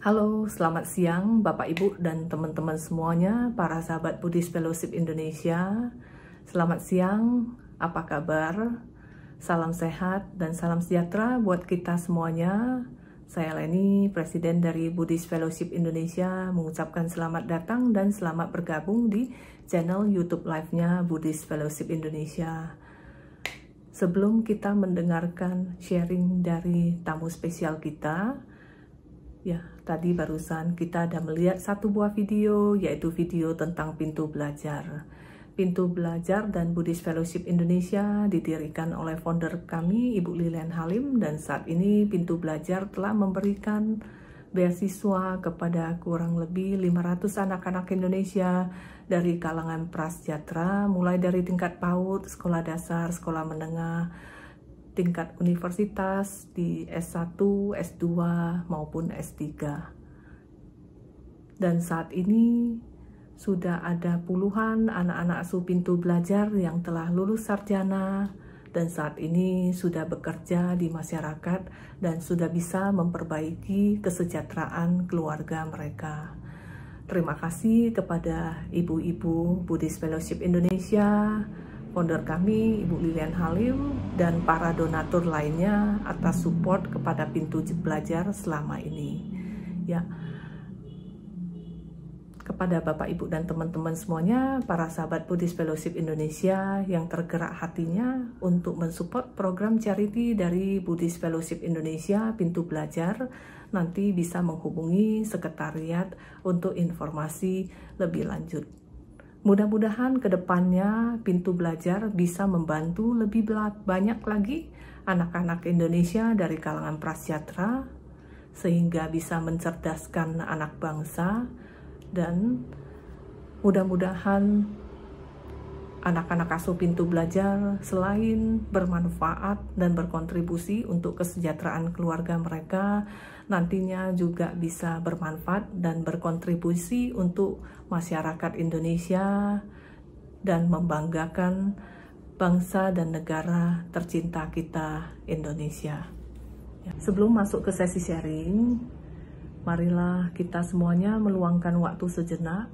Halo, selamat siang Bapak Ibu dan teman-teman semuanya, para sahabat Buddhist Fellowship Indonesia. Selamat siang, apa kabar? Salam sehat dan salam sejahtera buat kita semuanya. Saya Leni, Presiden dari Buddhist Fellowship Indonesia, mengucapkan selamat datang dan selamat bergabung di channel YouTube Live-nya Buddhist Fellowship Indonesia. Sebelum kita mendengarkan sharing dari tamu spesial kita, ya, tadi barusan kita ada melihat satu buah video, yaitu video tentang pintu belajar. Pintu belajar dan Buddhist Fellowship Indonesia didirikan oleh founder kami, Ibu Lilian Halim, dan saat ini pintu belajar telah memberikan beasiswa kepada kurang lebih 500 anak-anak Indonesia dari kalangan prasejahtera, mulai dari tingkat PAUD, sekolah dasar, sekolah menengah, tingkat universitas di S1, S2, maupun S3. Dan saat ini sudah ada puluhan anak-anak asuh pintu belajar yang telah lulus sarjana dan saat ini sudah bekerja di masyarakat dan sudah bisa memperbaiki kesejahteraan keluarga mereka. Terima kasih kepada ibu-ibu Buddhist Fellowship Indonesia, founder kami, Ibu Lilian Halim, dan para donatur lainnya atas support kepada pintu belajar selama ini. Ya, kepada Bapak, Ibu, dan teman-teman semuanya, para sahabat Buddhist Fellowship Indonesia yang tergerak hatinya untuk mensupport program charity dari Buddhist Fellowship Indonesia, Pintu Belajar, nanti bisa menghubungi sekretariat untuk informasi lebih lanjut. Mudah-mudahan ke depannya pintu belajar bisa membantu lebih banyak lagi anak-anak Indonesia dari kalangan prasejahtera sehingga bisa mencerdaskan anak bangsa, dan mudah-mudahan anak-anak asuh pintu belajar selain bermanfaat dan berkontribusi untuk kesejahteraan keluarga mereka, nantinya juga bisa bermanfaat dan berkontribusi untuk masyarakat Indonesia dan membanggakan bangsa dan negara tercinta kita, Indonesia. Sebelum masuk ke sesi sharing, marilah kita semuanya meluangkan waktu sejenak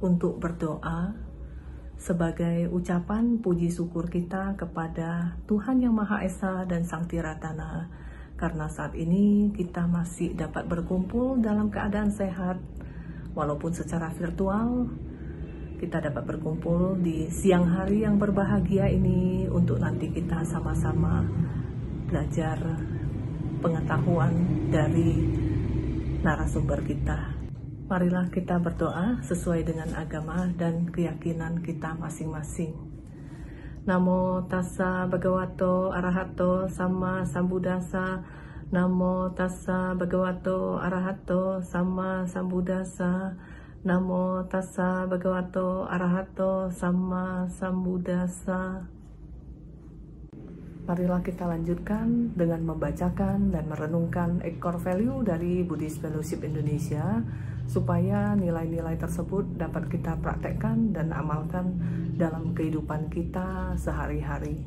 untuk berdoa sebagai ucapan puji syukur kita kepada Tuhan Yang Maha Esa dan Sang Tiratana, karena saat ini kita masih dapat berkumpul dalam keadaan sehat, walaupun secara virtual. Kita dapat berkumpul di siang hari yang berbahagia ini untuk nanti kita sama-sama belajar pengetahuan dari narasumber kita. Marilah kita berdoa sesuai dengan agama dan keyakinan kita masing-masing. Namo tassa bhagavato arahato sama sambuddhassa. Namo tassa bhagavato arahato sama sambuddhassa. Namo tassa bhagavato arahato sama sambuddhassa. Marilah kita lanjutkan dengan membacakan dan merenungkan core value dari Buddhist Fellowship Indonesia, supaya nilai-nilai tersebut dapat kita praktekkan dan amalkan dalam kehidupan kita sehari-hari.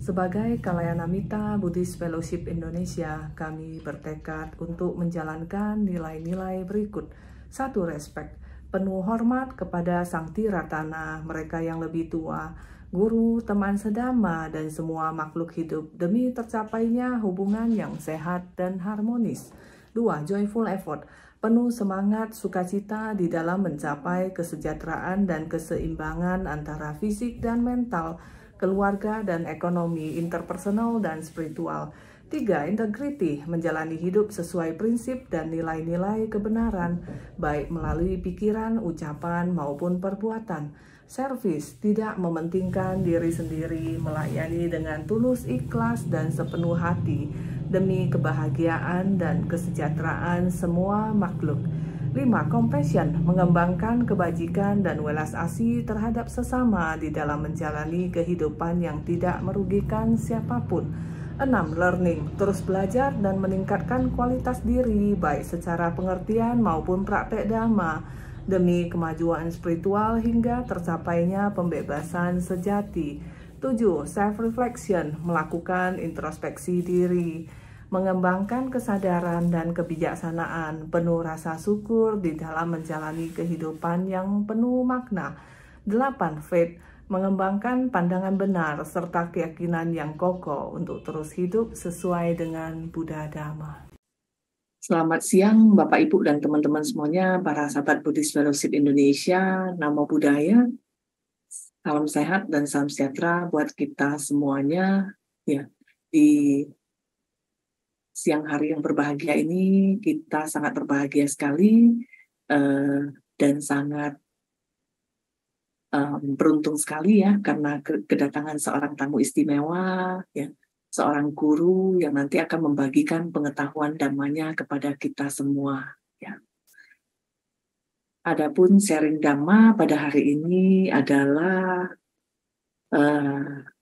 Sebagai Kalayanamita Buddhist Fellowship Indonesia, kami bertekad untuk menjalankan nilai-nilai berikut. 1. Respek, penuh hormat kepada Sang Tiratana, mereka yang lebih tua, guru, teman sedama, dan semua makhluk hidup demi tercapainya hubungan yang sehat dan harmonis. 2. Joyful effort, penuh semangat sukacita di dalam mencapai kesejahteraan dan keseimbangan antara fisik dan mental, keluarga dan ekonomi, interpersonal dan spiritual. 3. Integrity, menjalani hidup sesuai prinsip dan nilai-nilai kebenaran, baik melalui pikiran, ucapan, maupun perbuatan. Service, tidak mementingkan diri sendiri, melayani dengan tulus ikhlas dan sepenuh hati, demi kebahagiaan dan kesejahteraan semua makhluk. 5. Compassion, mengembangkan kebajikan dan welas asih terhadap sesama di dalam menjalani kehidupan yang tidak merugikan siapapun. 6. Learning, terus belajar dan meningkatkan kualitas diri, baik secara pengertian maupun praktek dhamma, demi kemajuan spiritual hingga tercapainya pembebasan sejati. 7. Self-reflection, melakukan introspeksi diri. mengembangkan kesadaran dan kebijaksanaan, penuh rasa syukur di dalam menjalani kehidupan yang penuh makna. 8. Faith, mengembangkan pandangan benar serta keyakinan yang kokoh untuk terus hidup sesuai dengan Buddha Dharma. Selamat siang Bapak Ibu dan teman-teman semuanya, para sahabat Buddhist Fellowship Indonesia. Namo Buddhaya, salam sehat dan salam sejahtera buat kita semuanya. Ya, di siang hari yang berbahagia ini kita sangat berbahagia sekali dan sangat beruntung sekali ya karena kedatangan seorang tamu istimewa, ya, seorang guru yang nanti akan membagikan pengetahuan Dhammanya kepada kita semua. Ya. Adapun sharing Dhamma pada hari ini adalah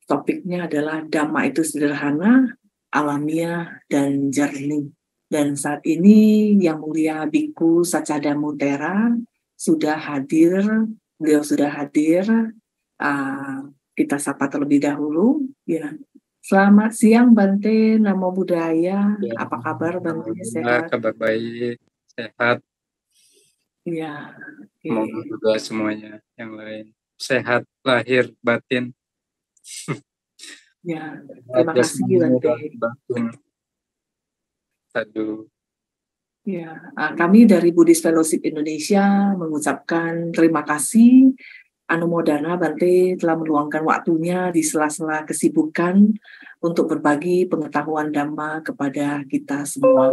topiknya adalah Dhamma itu sederhana, alamiah, dan jernih. Dan saat ini Yang Mulia Biku Sacada Mutera sudah hadir. Beliau sudah hadir. Kita sapa terlebih dahulu. Ya. Selamat siang Bante, Namo Buddhaya. Ya, Apa kabar Bante? Sehat? Kabar baik, sehat. Ya. Semoga juga semuanya yang lain sehat lahir batin. Ya, terima kasih Bante. Aduh. Ya, kami dari Buddhist Fellowship Indonesia mengucapkan terima kasih Anumodana Bante telah meluangkan waktunya di sela-sela kesibukan untuk berbagi pengetahuan Dhamma kepada kita semua.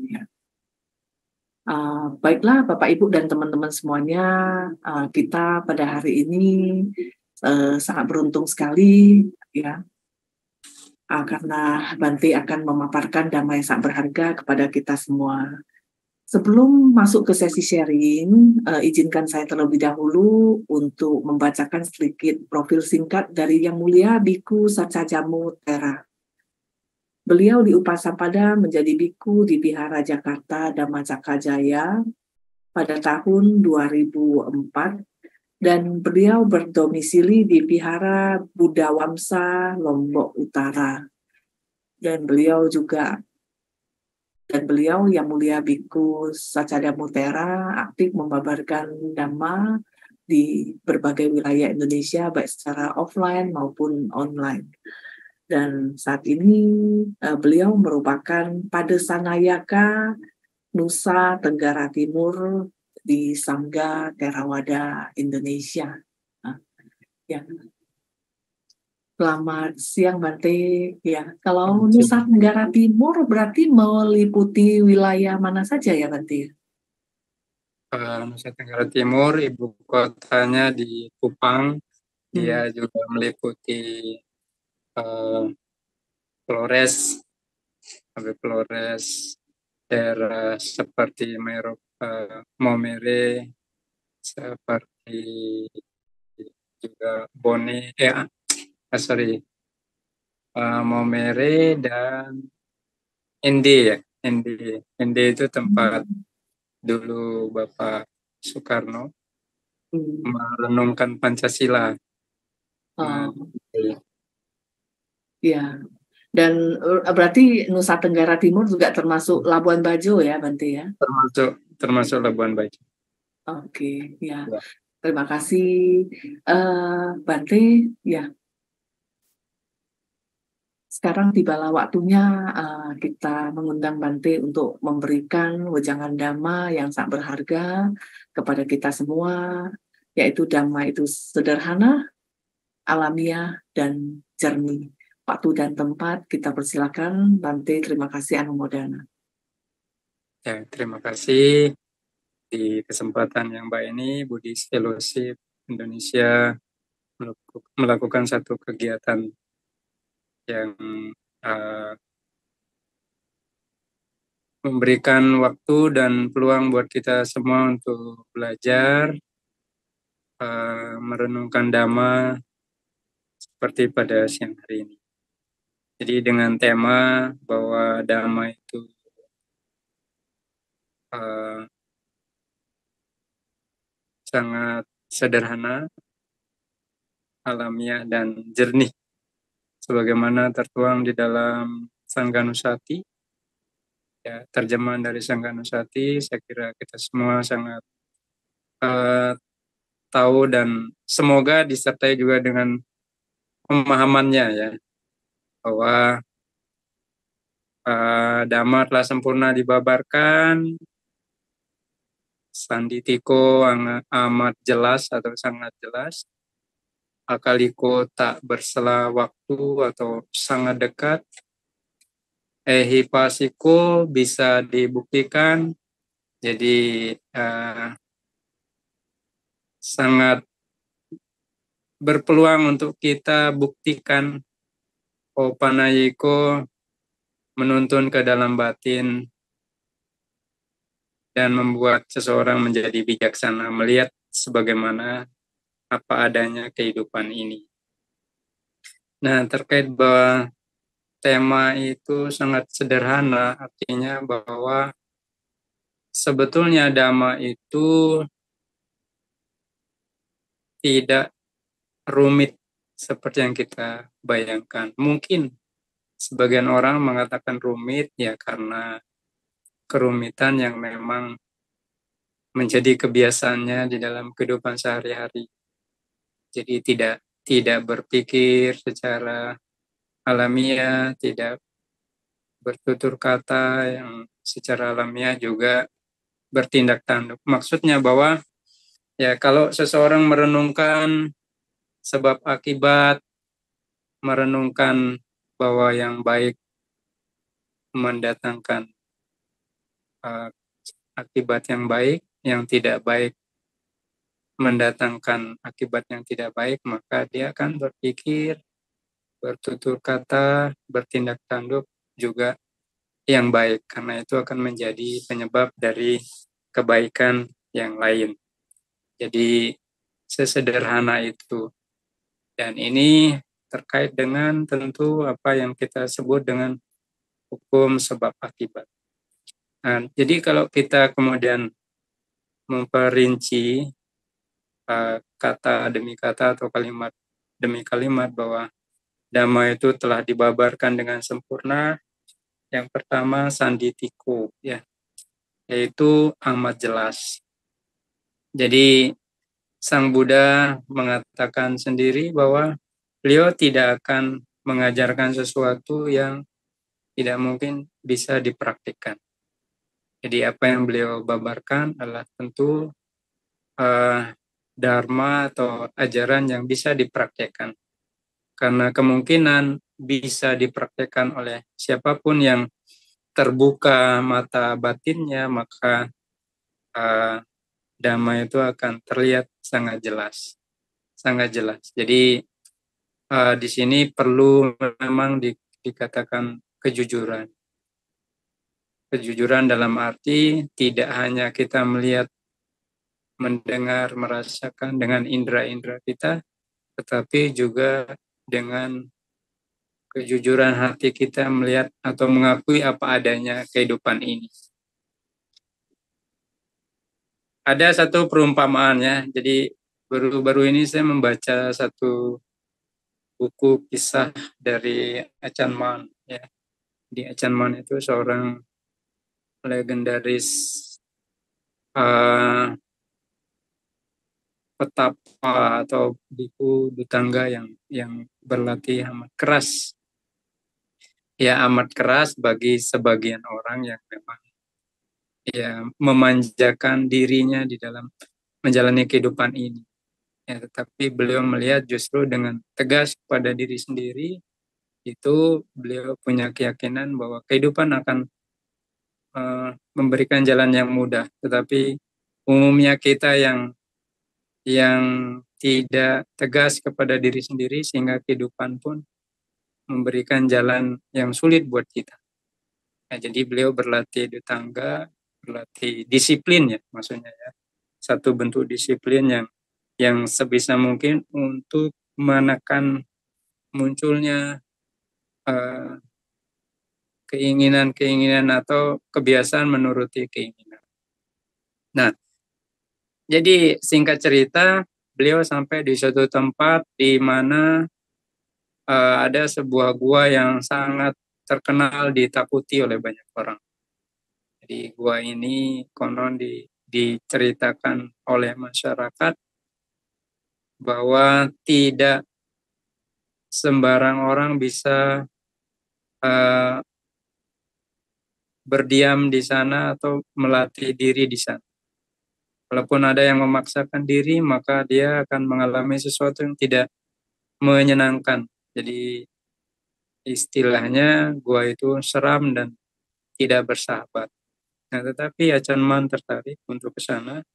Ya. Baiklah Bapak Ibu dan teman-teman semuanya, kita pada hari ini sangat beruntung sekali ya. Karena Bante akan memaparkan Dhamma yang sangat berharga kepada kita semua. Sebelum masuk ke sesi sharing, izinkan saya terlebih dahulu untuk membacakan sedikit profil singkat dari Yang Mulia Biku Sacajamu Tera. Beliau diupasapada menjadi biku di Vihara Jakarta Dhammacakajaya pada tahun 2004 dan beliau berdomisili di Vihara Buddha Wamsa Lombok Utara. Dan beliau Yang Mulia Biku Sacada Mutera aktif membabarkan Dhamma di berbagai wilayah Indonesia baik secara offline maupun online. Dan saat ini beliau merupakan Padesanayaka Nusa Tenggara Timur di Sangga Theravada Indonesia. Ya. Selamat siang Bante. Ya, kalau Nusa Tenggara Timur berarti meliputi wilayah mana saja ya Bante? Nusa Tenggara Timur, ibu kotanya di Kupang. Dia juga meliputi Flores, sampai Flores, daerah seperti Momere, seperti juga Bone, Momere dan Ende ya. Ende itu tempat dulu Bapak Soekarno merenungkan Pancasila. Ya. Dan berarti Nusa Tenggara Timur juga termasuk Labuan Bajo ya Bante ya? Termasuk Labuan Bajo. Oke, ya. Terima kasih Bante. Ya. Sekarang tibalah waktunya kita mengundang Bante untuk memberikan wejangan Dhamma yang sangat berharga kepada kita semua, yaitu Dhamma itu sederhana, alamiah, dan jernih. Waktu dan tempat kita persilakan. Bante, terima kasih Anumodana. Ya, terima kasih. Di kesempatan yang baik ini, Buddhist Fellowship Indonesia melakukan satu kegiatan yang memberikan waktu dan peluang buat kita semua untuk belajar, merenungkan Dhamma seperti pada siang hari ini. Jadi dengan tema bahwa Dhamma itu sangat sederhana, alamiah, dan jernih, sebagaimana tertuang di dalam Sangganusati Ya, terjemahan dari Sangga Nusati, saya kira kita semua sangat uh, tahu dan semoga disertai juga dengan pemahamannya ya, bahwa Dhamma telah sempurna dibabarkan, Sanditiko amat jelas atau sangat jelas, Akaliko tak bersela waktu atau sangat dekat, Ehipasiko bisa dibuktikan, jadi sangat berpeluang untuk kita buktikan Opanayiko menuntun ke dalam batin dan membuat seseorang menjadi bijaksana, melihat sebagaimana apa adanya kehidupan ini. Nah, terkait bahwa tema itu sangat sederhana, artinya bahwa sebetulnya Dhamma itu tidak rumit seperti yang kita bayangkan. Mungkin sebagian orang mengatakan rumit ya karena kerumitan yang memang menjadi kebiasaannya di dalam kehidupan sehari-hari. Jadi tidak berpikir secara alamiah, tidak bertutur kata yang secara alamiah juga bertindak tanduk. Maksudnya bahwa ya kalau seseorang merenungkan sebab akibat, merenungkan bahwa yang baik mendatangkan akibat yang baik, yang tidak baik mendatangkan akibat yang tidak baik, maka dia akan berpikir, bertutur kata, bertindak tanduk juga yang baik, karena itu akan menjadi penyebab dari kebaikan yang lain. Jadi sesederhana itu. Dan ini terkait dengan tentu apa yang kita sebut dengan hukum sebab akibat. Nah, jadi kalau kita kemudian memperinci kata demi kata atau kalimat demi kalimat bahwa Dhamma itu telah dibabarkan dengan sempurna, yang pertama sanditiko ya, yaitu amat jelas. Jadi Sang Buddha mengatakan sendiri bahwa beliau tidak akan mengajarkan sesuatu yang tidak mungkin bisa dipraktikkan. Jadi apa yang beliau babarkan adalah tentu dharma atau ajaran yang bisa dipraktikkan. Karena kemungkinan bisa dipraktikkan oleh siapapun yang terbuka mata batinnya, maka Dhamma itu akan terlihat sangat jelas. Sangat jelas. Jadi di sini perlu memang dikatakan kejujuran. Kejujuran dalam arti tidak hanya kita melihat, mendengar, merasakan dengan indera-indera kita, tetapi juga dengan kejujuran hati kita melihat atau mengakui apa adanya kehidupan ini. Ada satu perumpamaannya, jadi baru-baru ini saya membaca satu buku kisah dari Achan Man. Ya. Di Achan Man itu seorang legendaris petapa atau biku Dutangga yang berlatih amat keras. Ya amat keras bagi sebagian orang yang memang ya memanjakan dirinya di dalam menjalani kehidupan ini. Ya, tetapi beliau melihat justru dengan tegas pada diri sendiri, itu beliau punya keyakinan bahwa kehidupan akan memberikan jalan yang mudah, tetapi umumnya kita yang tidak tegas kepada diri sendiri sehingga kehidupan pun memberikan jalan yang sulit buat kita. Nah, jadi beliau berlatih di tangga, berlatih disiplin ya maksudnya ya. Satu bentuk disiplin yang sebisa mungkin untuk menekan munculnya keinginan-keinginan atau kebiasaan menuruti keinginan. Nah, jadi singkat cerita, beliau sampai di suatu tempat di mana ada sebuah gua yang sangat terkenal ditakuti oleh banyak orang. Jadi gua ini konon diceritakan oleh masyarakat bahwa tidak sembarang orang bisa uh, berdiam di sana atau melatih diri di sana. Walaupun ada yang memaksakan diri, maka dia akan mengalami sesuatu yang tidak menyenangkan. Jadi istilahnya gua itu seram dan tidak bersahabat. Nah, tetapi Acan Man tertarik untuk ke sana,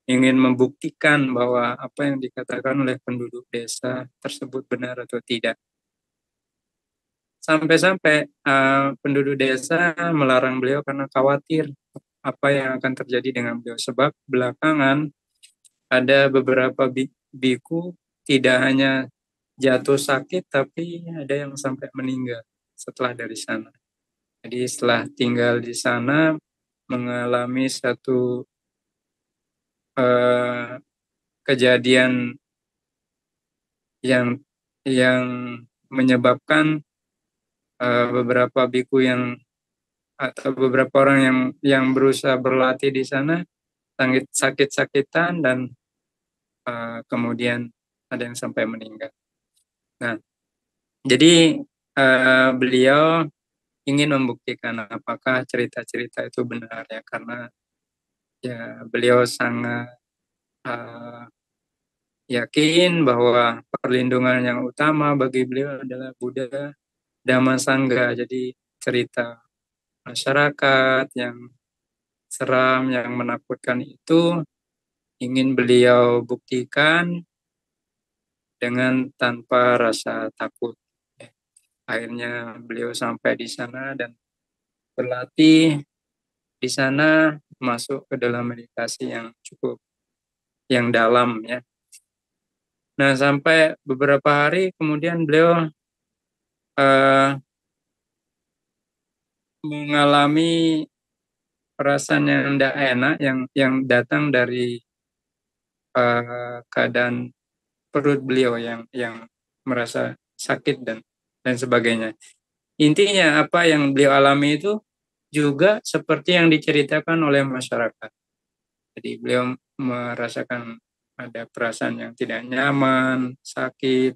ingin membuktikan bahwa apa yang dikatakan oleh penduduk desa tersebut benar atau tidak. Sampai-sampai penduduk desa melarang beliau karena khawatir apa yang akan terjadi dengan beliau. Sebab belakangan ada beberapa biku tidak hanya jatuh sakit, tapi ada yang sampai meninggal setelah dari sana. Jadi setelah tinggal di sana, mengalami satu kejadian yang menyebabkan beberapa biku atau beberapa orang yang berusaha berlatih di sana sakit-sakitan dan kemudian ada yang sampai meninggal. Nah, jadi beliau ingin membuktikan apakah cerita-cerita itu benar ya, karena ya beliau sangat yakin bahwa perlindungan yang utama bagi beliau adalah Buddha Dhamma Sangha. Jadi cerita masyarakat yang seram, yang menakutkan itu ingin beliau buktikan dengan tanpa rasa takut. Akhirnya beliau sampai di sana dan berlatih di sana, masuk ke dalam meditasi yang dalam ya. Nah, sampai beberapa hari kemudian beliau mengalami perasaan yang tidak enak yang datang dari keadaan perut beliau yang merasa sakit dan sebagainya. Intinya apa yang beliau alami itu juga seperti yang diceritakan oleh masyarakat. Jadi beliau merasakan ada perasaan yang tidak nyaman, sakit,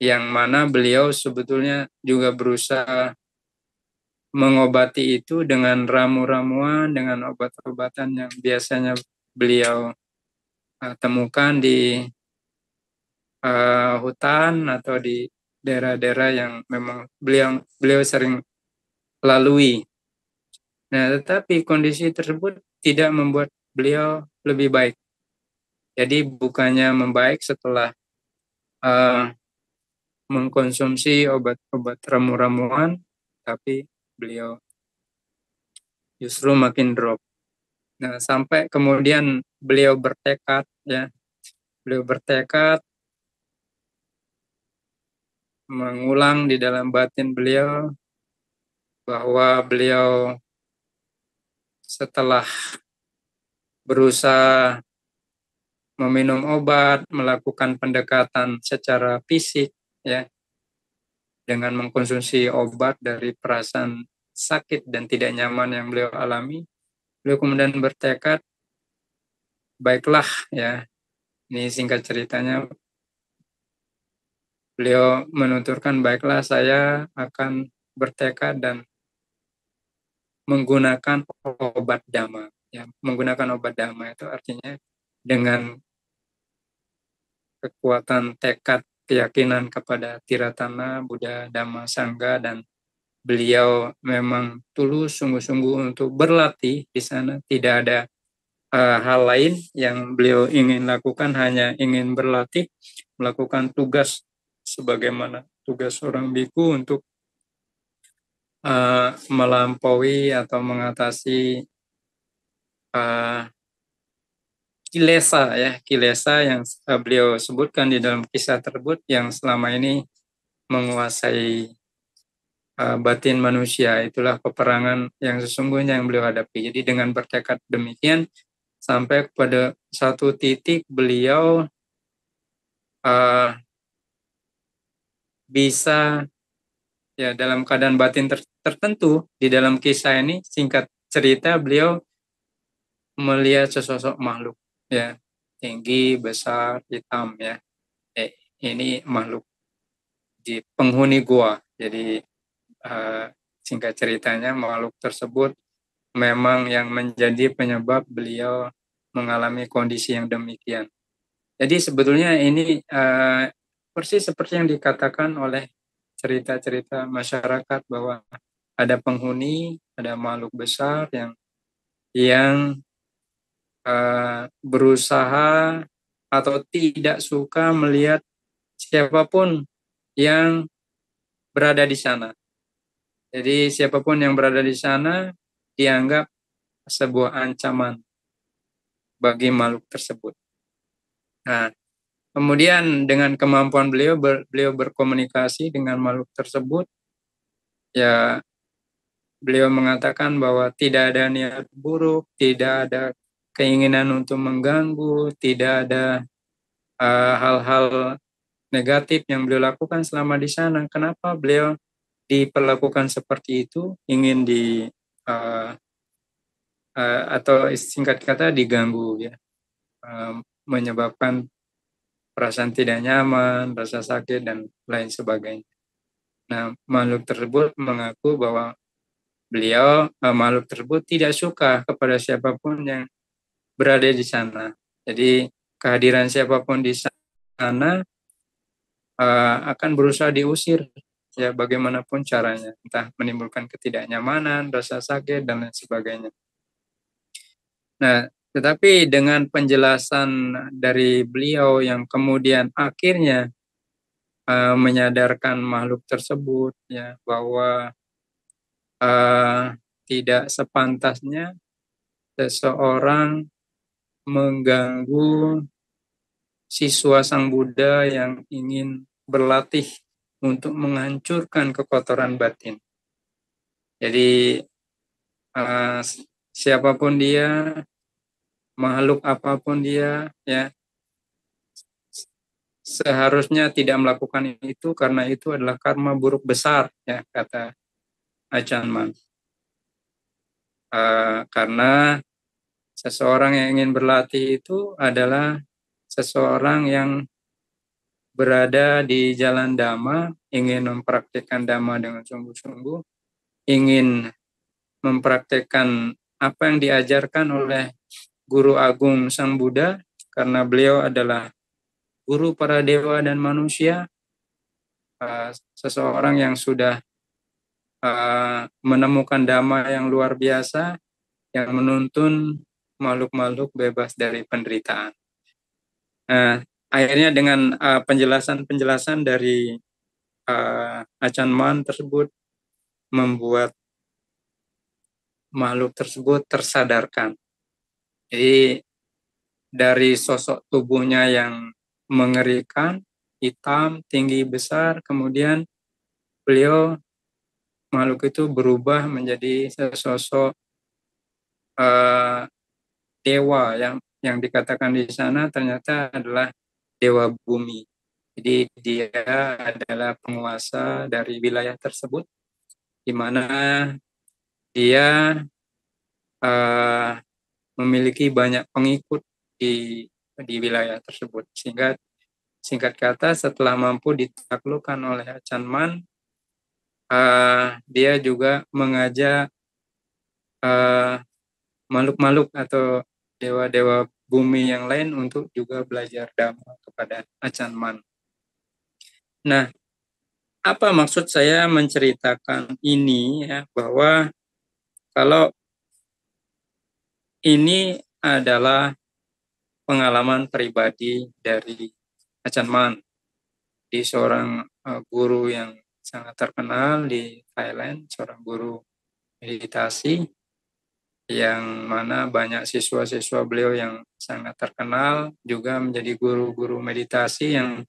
yang mana beliau sebetulnya juga berusaha mengobati itu dengan ramu-ramuan, dengan obat-obatan yang biasanya beliau temukan di hutan atau di daerah-daerah yang memang beliau sering lalui. Nah, tetapi kondisi tersebut tidak membuat beliau lebih baik. Jadi bukannya membaik setelah mengkonsumsi obat-obat ramu-ramuan, tapi beliau justru makin drop. Nah, sampai kemudian beliau bertekad mengulang di dalam batin beliau bahwa beliau setelah berusaha meminum obat, melakukan pendekatan secara fisik ya, dengan mengkonsumsi obat dari perasaan sakit dan tidak nyaman yang beliau alami, beliau kemudian bertekad, baiklah ya, ini singkat ceritanya, beliau menuturkan, baiklah saya akan bertekad dan menggunakan obat Dhamma. Ya, menggunakan obat Dhamma itu artinya dengan kekuatan tekad, keyakinan kepada Tiratana, Buddha, Dhamma, Sangha, dan beliau memang tulus sungguh-sungguh untuk berlatih di sana. Tidak ada hal lain yang beliau ingin lakukan, hanya ingin berlatih, melakukan tugas sebagaimana tugas seorang biku untuk melampaui atau mengatasi kilesa yang beliau sebutkan di dalam kisah tersebut yang selama ini menguasai batin manusia. Itulah peperangan yang sesungguhnya yang beliau hadapi. Jadi dengan bertekad demikian sampai pada satu titik beliau bisa ya dalam keadaan batin tertentu di dalam kisah ini, singkat cerita beliau melihat sesosok makhluk ya, tinggi, besar, hitam ya. Ini makhluk di penghuni gua. Jadi singkat ceritanya makhluk tersebut memang yang menjadi penyebab beliau mengalami kondisi yang demikian. Jadi sebetulnya ini persis seperti yang dikatakan oleh cerita-cerita masyarakat bahwa ada penghuni, ada makhluk besar yang berusaha atau tidak suka melihat siapapun yang berada di sana. Jadi siapapun yang berada di sana dianggap sebuah ancaman bagi makhluk tersebut. Nah, kemudian dengan kemampuan beliau berkomunikasi dengan makhluk tersebut, ya beliau mengatakan bahwa tidak ada niat buruk, tidak ada keinginan untuk mengganggu, tidak ada hal-hal negatif yang beliau lakukan selama di sana. Kenapa beliau diperlakukan seperti itu? Ingin atau singkat kata diganggu ya, menyebabkan perasaan tidak nyaman, rasa sakit dan lain sebagainya. Nah, makhluk tersebut mengaku bahwa makhluk tersebut tidak suka kepada siapapun yang berada di sana. Jadi kehadiran siapapun di sana akan berusaha diusir ya bagaimanapun caranya, entah menimbulkan ketidaknyamanan, rasa sakit dan lain sebagainya. Nah, tetapi dengan penjelasan dari beliau yang kemudian akhirnya menyadarkan makhluk tersebut ya bahwa tidak sepantasnya seseorang mengganggu siswa Sang Buddha yang ingin berlatih untuk menghancurkan kekotoran batin. Jadi siapapun dia, makhluk apapun dia, ya seharusnya tidak melakukan itu karena itu adalah karma buruk besar, ya kata Ajahn Mun. Karena seseorang yang ingin berlatih itu adalah seseorang yang berada di jalan Dhamma, ingin mempraktikkan Dhamma dengan sungguh-sungguh, ingin mempraktikkan apa yang diajarkan oleh Guru Agung Sang Buddha, karena beliau adalah guru para dewa dan manusia, seseorang yang sudah menemukan Dhamma yang luar biasa, yang menuntun makhluk-makhluk bebas dari penderitaan. Nah, akhirnya dengan penjelasan-penjelasan dari Ajahn Mun tersebut membuat makhluk tersebut tersadarkan. Jadi dari sosok tubuhnya yang mengerikan, hitam, tinggi, besar, kemudian makhluk itu berubah menjadi sesosok dewa yang dikatakan di sana ternyata adalah dewa bumi. Jadi dia adalah penguasa dari wilayah tersebut, di mana dia memiliki banyak pengikut di wilayah tersebut. Sehingga singkat kata setelah mampu ditaklukkan oleh Ajahn Mun, dia juga mengajak makhluk-makhluk atau dewa-dewa bumi yang lain untuk juga belajar Dhamma kepada Ajahn Mun. Nah, apa maksud saya menceritakan ini ya, bahwa kalau ini adalah pengalaman pribadi dari Ajahn Mun, di seorang guru yang sangat terkenal di Thailand, seorang guru meditasi yang mana banyak siswa-siswa beliau yang sangat terkenal juga menjadi guru-guru meditasi yang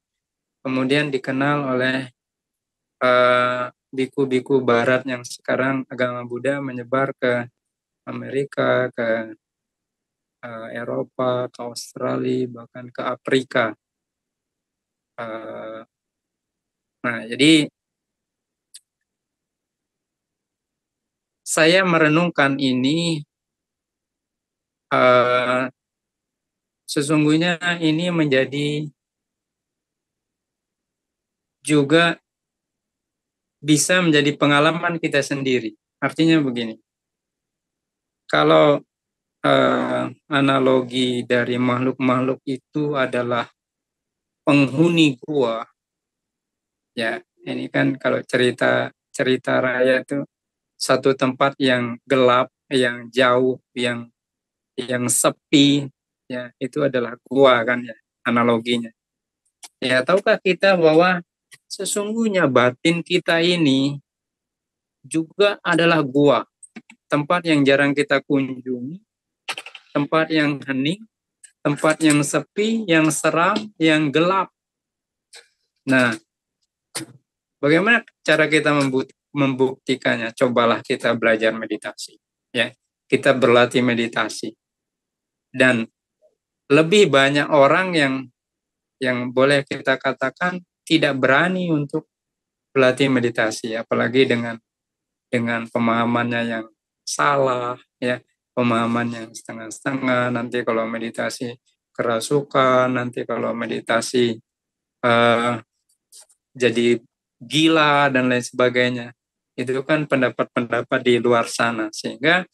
kemudian dikenal oleh biku-biku barat yang sekarang agama Buddha menyebar ke Amerika, ke Eropa, ke Australia, bahkan ke Afrika. Nah, jadi saya merenungkan ini, sesungguhnya ini menjadi juga bisa menjadi pengalaman kita sendiri. Artinya begini, kalau analogi dari makhluk-makhluk itu adalah penghuni gua, ya ini kan kalau cerita raya itu satu tempat yang gelap, yang jauh, yang sepi, ya itu adalah gua kan ya analoginya. Ya tahukah kita bahwa sesungguhnya batin kita ini juga adalah gua, tempat yang jarang kita kunjungi, tempat yang hening, tempat yang sepi, yang seram, yang gelap. Nah, bagaimana cara kita membuktikannya? Cobalah kita belajar meditasi, ya. Kita berlatih meditasi. Dan lebih banyak orang yang boleh kita katakan tidak berani untuk berlatih meditasi, apalagi dengan pemahamannya yang salah, ya, pemahaman yang setengah-setengah. Nanti kalau meditasi kerasukan, nanti kalau meditasi jadi gila dan lain sebagainya. Itu kan pendapat-pendapat di luar sana, sehingga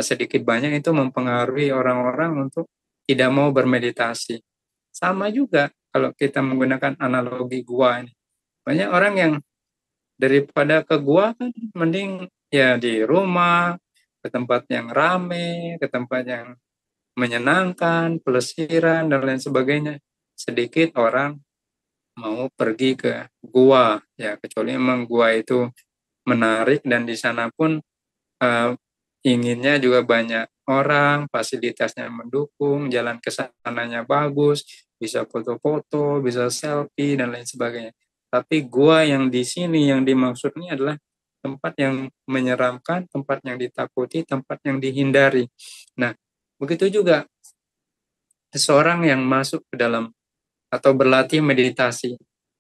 sedikit banyak itu mempengaruhi orang-orang untuk tidak mau bermeditasi. Sama juga kalau kita menggunakan analogi gua ini. Banyak orang yang daripada ke gua kan mending ya di rumah, ke tempat yang rame, ke tempat yang menyenangkan, pelesiran dan lain sebagainya. Sedikit orang mau pergi ke gua, ya kecuali memang gua itu menarik dan di sana pun inginnya juga banyak orang, fasilitasnya mendukung, jalan ke sananya bagus, bisa foto-foto, bisa selfie dan lain sebagainya. Tapi gua yang di sini yang dimaksud ini adalah tempat yang menyeramkan, tempat yang ditakuti, tempat yang dihindari. Nah, begitu juga seseorang yang masuk ke dalam atau berlatih meditasi,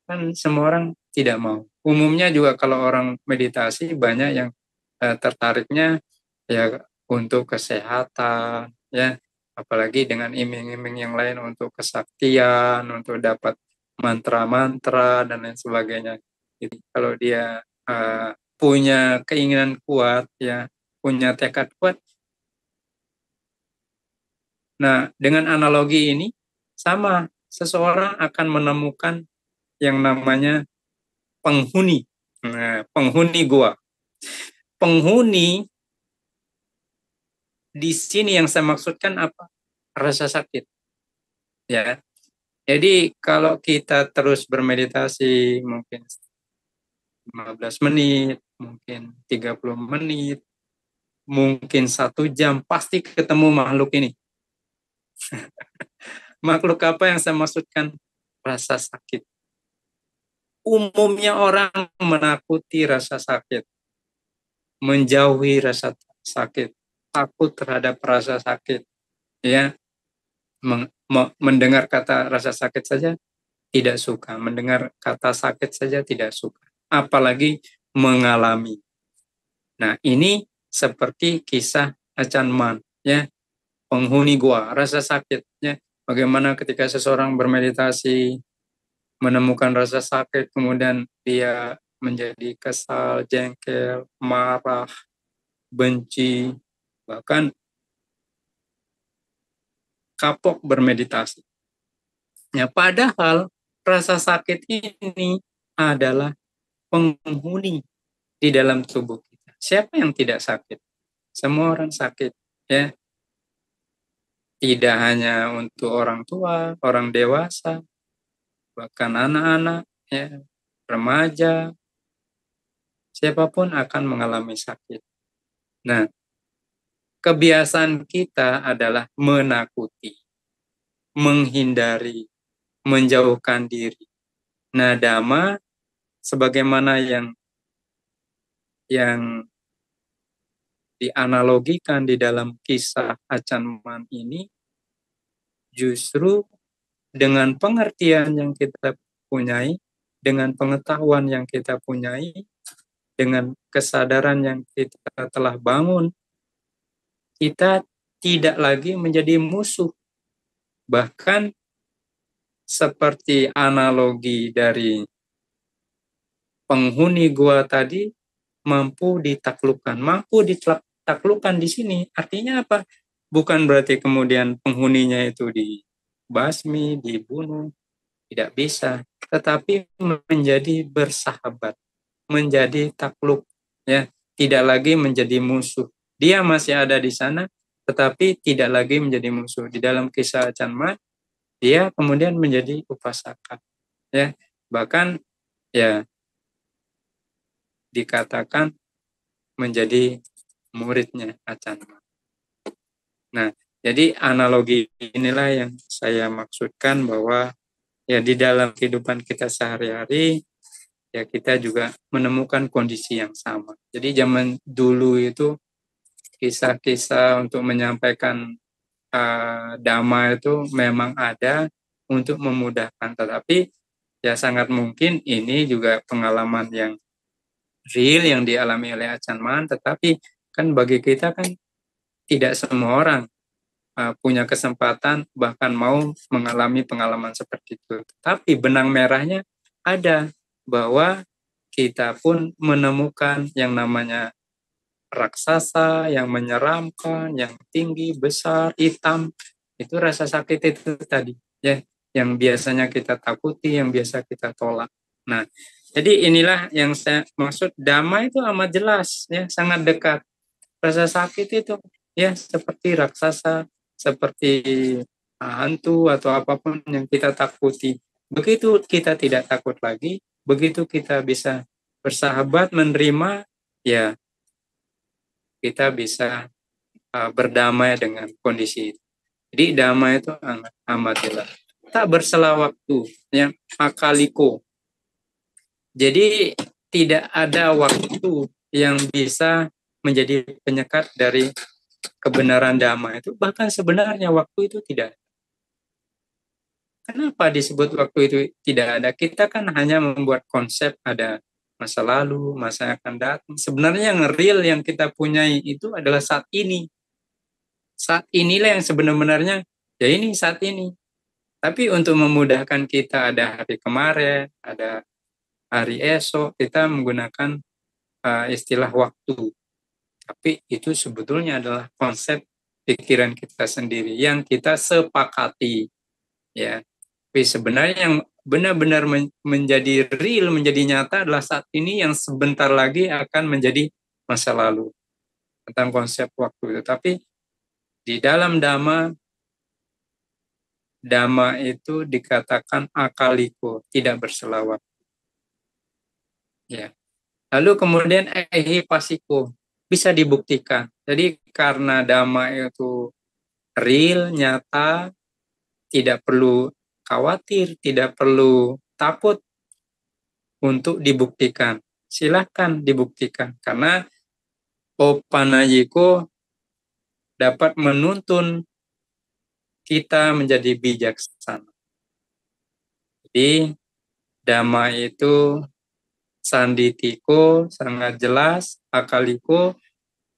kan semua orang tidak mau. Umumnya juga kalau orang meditasi banyak yang tertariknya ya untuk kesehatan, ya apalagi dengan iming-iming yang lain untuk kesaktian, untuk dapat mantra-mantra dan lain sebagainya. Jadi kalau dia punya keinginan kuat, ya punya tekad kuat. Nah, dengan analogi ini sama, seseorang akan menemukan yang namanya penghuni. Nah, penghuni gua. Penghuni di sini yang saya maksudkan apa? Rasa sakit. Ya. Jadi kalau kita terus bermeditasi mungkin 15 menit, mungkin 30 menit, mungkin 1 jam, pasti ketemu makhluk ini. Makhluk apa yang saya maksudkan? Rasa sakit. Umumnya orang menakuti rasa sakit, menjauhi rasa sakit, takut terhadap rasa sakit, ya, mendengar kata rasa sakit saja tidak suka, mendengar kata sakit saja tidak suka, apalagi mengalami. Nah, ini seperti kisah Acan Man, ya, penghuni gua, rasa sakit, ya. Bagaimana ketika seseorang bermeditasi menemukan rasa sakit, kemudian dia menjadi kesal, jengkel, marah, benci, bahkan kapok bermeditasi. Ya, padahal rasa sakit ini adalah penghuni di dalam tubuh kita. Siapa yang tidak sakit? Semua orang sakit, ya. Tidak hanya untuk orang tua, orang dewasa, bahkan anak-anak, ya, remaja, siapapun akan mengalami sakit. Nah, kebiasaan kita adalah menakuti, menghindari, menjauhkan diri. Nah, Dhamma sebagaimana yang dianalogikan di dalam kisah Acan Man ini, justru dengan pengertian yang kita punyai, dengan pengetahuan yang kita punyai, dengan kesadaran yang kita telah bangun, kita tidak lagi menjadi musuh. Bahkan seperti analogi dari penghuni gua tadi, mampu ditaklukkan. Mampu ditaklukkan di sini artinya apa? Bukan berarti kemudian penghuninya itu dibasmi, dibunuh, tidak bisa, tetapi menjadi bersahabat, menjadi takluk, ya, tidak lagi menjadi musuh. Dia masih ada di sana, tetapi tidak lagi menjadi musuh. Di dalam kisah Achan Mat, dia kemudian menjadi upasaka, ya, bahkan ya dikatakan menjadi muridnya Achan Mat. Nah, jadi analogi inilah yang saya maksudkan bahwa ya di dalam kehidupan kita sehari-hari ya kita juga menemukan kondisi yang sama. Jadi zaman dulu itu kisah-kisah untuk menyampaikan dhamma itu memang ada untuk memudahkan, tetapi ya sangat mungkin ini juga pengalaman yang real yang dialami oleh Achan Mat, tetapi kan bagi kita kan tidak semua orang punya kesempatan bahkan mau mengalami pengalaman seperti itu. Tapi benang merahnya ada, bahwa kita pun menemukan yang namanya raksasa yang menyeramkan, yang tinggi, besar, hitam. Itu rasa sakit itu tadi, ya, yang biasanya kita takuti, yang biasa kita tolak. Nah, jadi inilah yang saya maksud, dhamma itu amat jelas, ya, sangat dekat. Rasa sakit itu, ya, seperti raksasa, seperti hantu atau apapun yang kita takuti. Begitu kita tidak takut lagi, begitu kita bisa bersahabat, menerima, ya kita bisa berdamai dengan kondisi itu. Jadi damai itu amat jelas. Tak bersela waktu, ya, akaliko. Jadi tidak ada waktu yang bisa menjadi penyekat dari kebenaran damai itu. Bahkan sebenarnya waktu itu tidak. Kenapa disebut waktu itu tidak ada? Kita kan hanya membuat konsep, ada masa lalu, masa yang akan datang. Sebenarnya yang real yang kita punyai itu adalah saat ini. Saat inilah yang sebenarnya, ya ini saat ini. Tapi untuk memudahkan kita, ada hari kemarin, ada hari esok, kita menggunakan istilah waktu. Tapi itu sebetulnya adalah konsep pikiran kita sendiri yang kita sepakati, ya. Tapi sebenarnya yang benar-benar menjadi real, menjadi nyata adalah saat ini yang sebentar lagi akan menjadi masa lalu. Tentang konsep waktu itu. Tapi di dalam Dhamma itu dikatakan akaliko, tidak bersela waktu. Ya. Lalu kemudian ehipasiko, bisa dibuktikan. Jadi karena Dhamma itu real, nyata, tidak perlu khawatir, tidak perlu takut untuk dibuktikan. Silahkan dibuktikan. Karena Opanayiko dapat menuntun kita menjadi bijaksana. Jadi Dhamma itu sanditiko, sangat jelas, akaliko,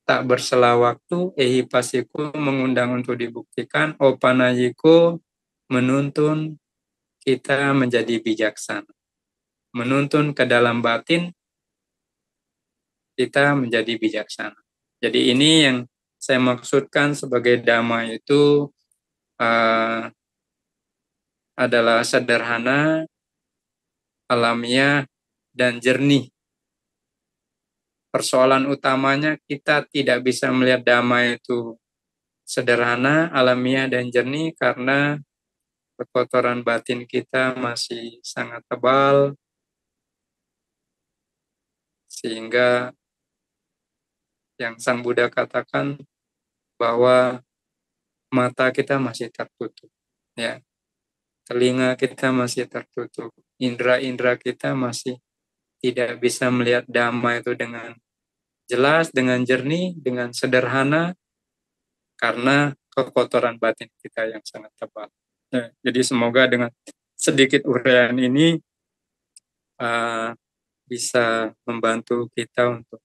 tak bersela waktu, ehipasiko, mengundang untuk dibuktikan, opanayiko, menuntun kita menjadi bijaksana. Menuntun ke dalam batin, kita menjadi bijaksana. Jadi ini yang saya maksudkan sebagai Dhamma itu adalah sederhana, alamiah, dan jernih. Persoalan utamanya kita tidak bisa melihat Dhamma itu sederhana, alamiah, dan jernih karena kekotoran batin kita masih sangat tebal, sehingga yang Sang Buddha katakan bahwa mata kita masih tertutup, ya, telinga kita masih tertutup, indera-indera kita masih tidak bisa melihat Dhamma itu dengan jelas, dengan jernih, dengan sederhana, karena kekotoran batin kita yang sangat tebal. Jadi semoga dengan sedikit uraian ini bisa membantu kita untuk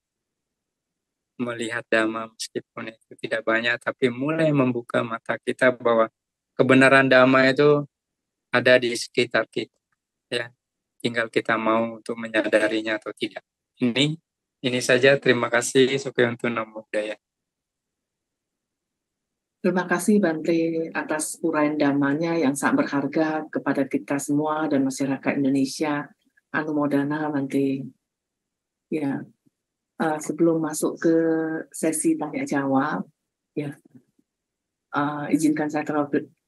melihat Dhamma meskipun itu tidak banyak, tapi mulai membuka mata kita bahwa kebenaran Dhamma itu ada di sekitar kita, ya. Tinggal kita mau untuk menyadarinya atau tidak. Ini saja. Terima kasih. Sukiyanto Namo Buddhaya. Terima kasih Bante atas uraian damanya yang sangat berharga kepada kita semua dan masyarakat Indonesia. Anumodana Bante. Ya, sebelum masuk ke sesi tanya jawab, ya, izinkan saya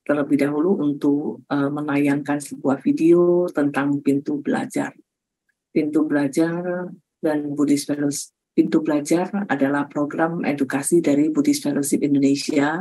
terlebih dahulu untuk menayangkan sebuah video tentang pintu belajar. Pintu belajar dan Buddhist Fellowship. Pintu belajar adalah program edukasi dari Buddhist Fellowship Indonesia,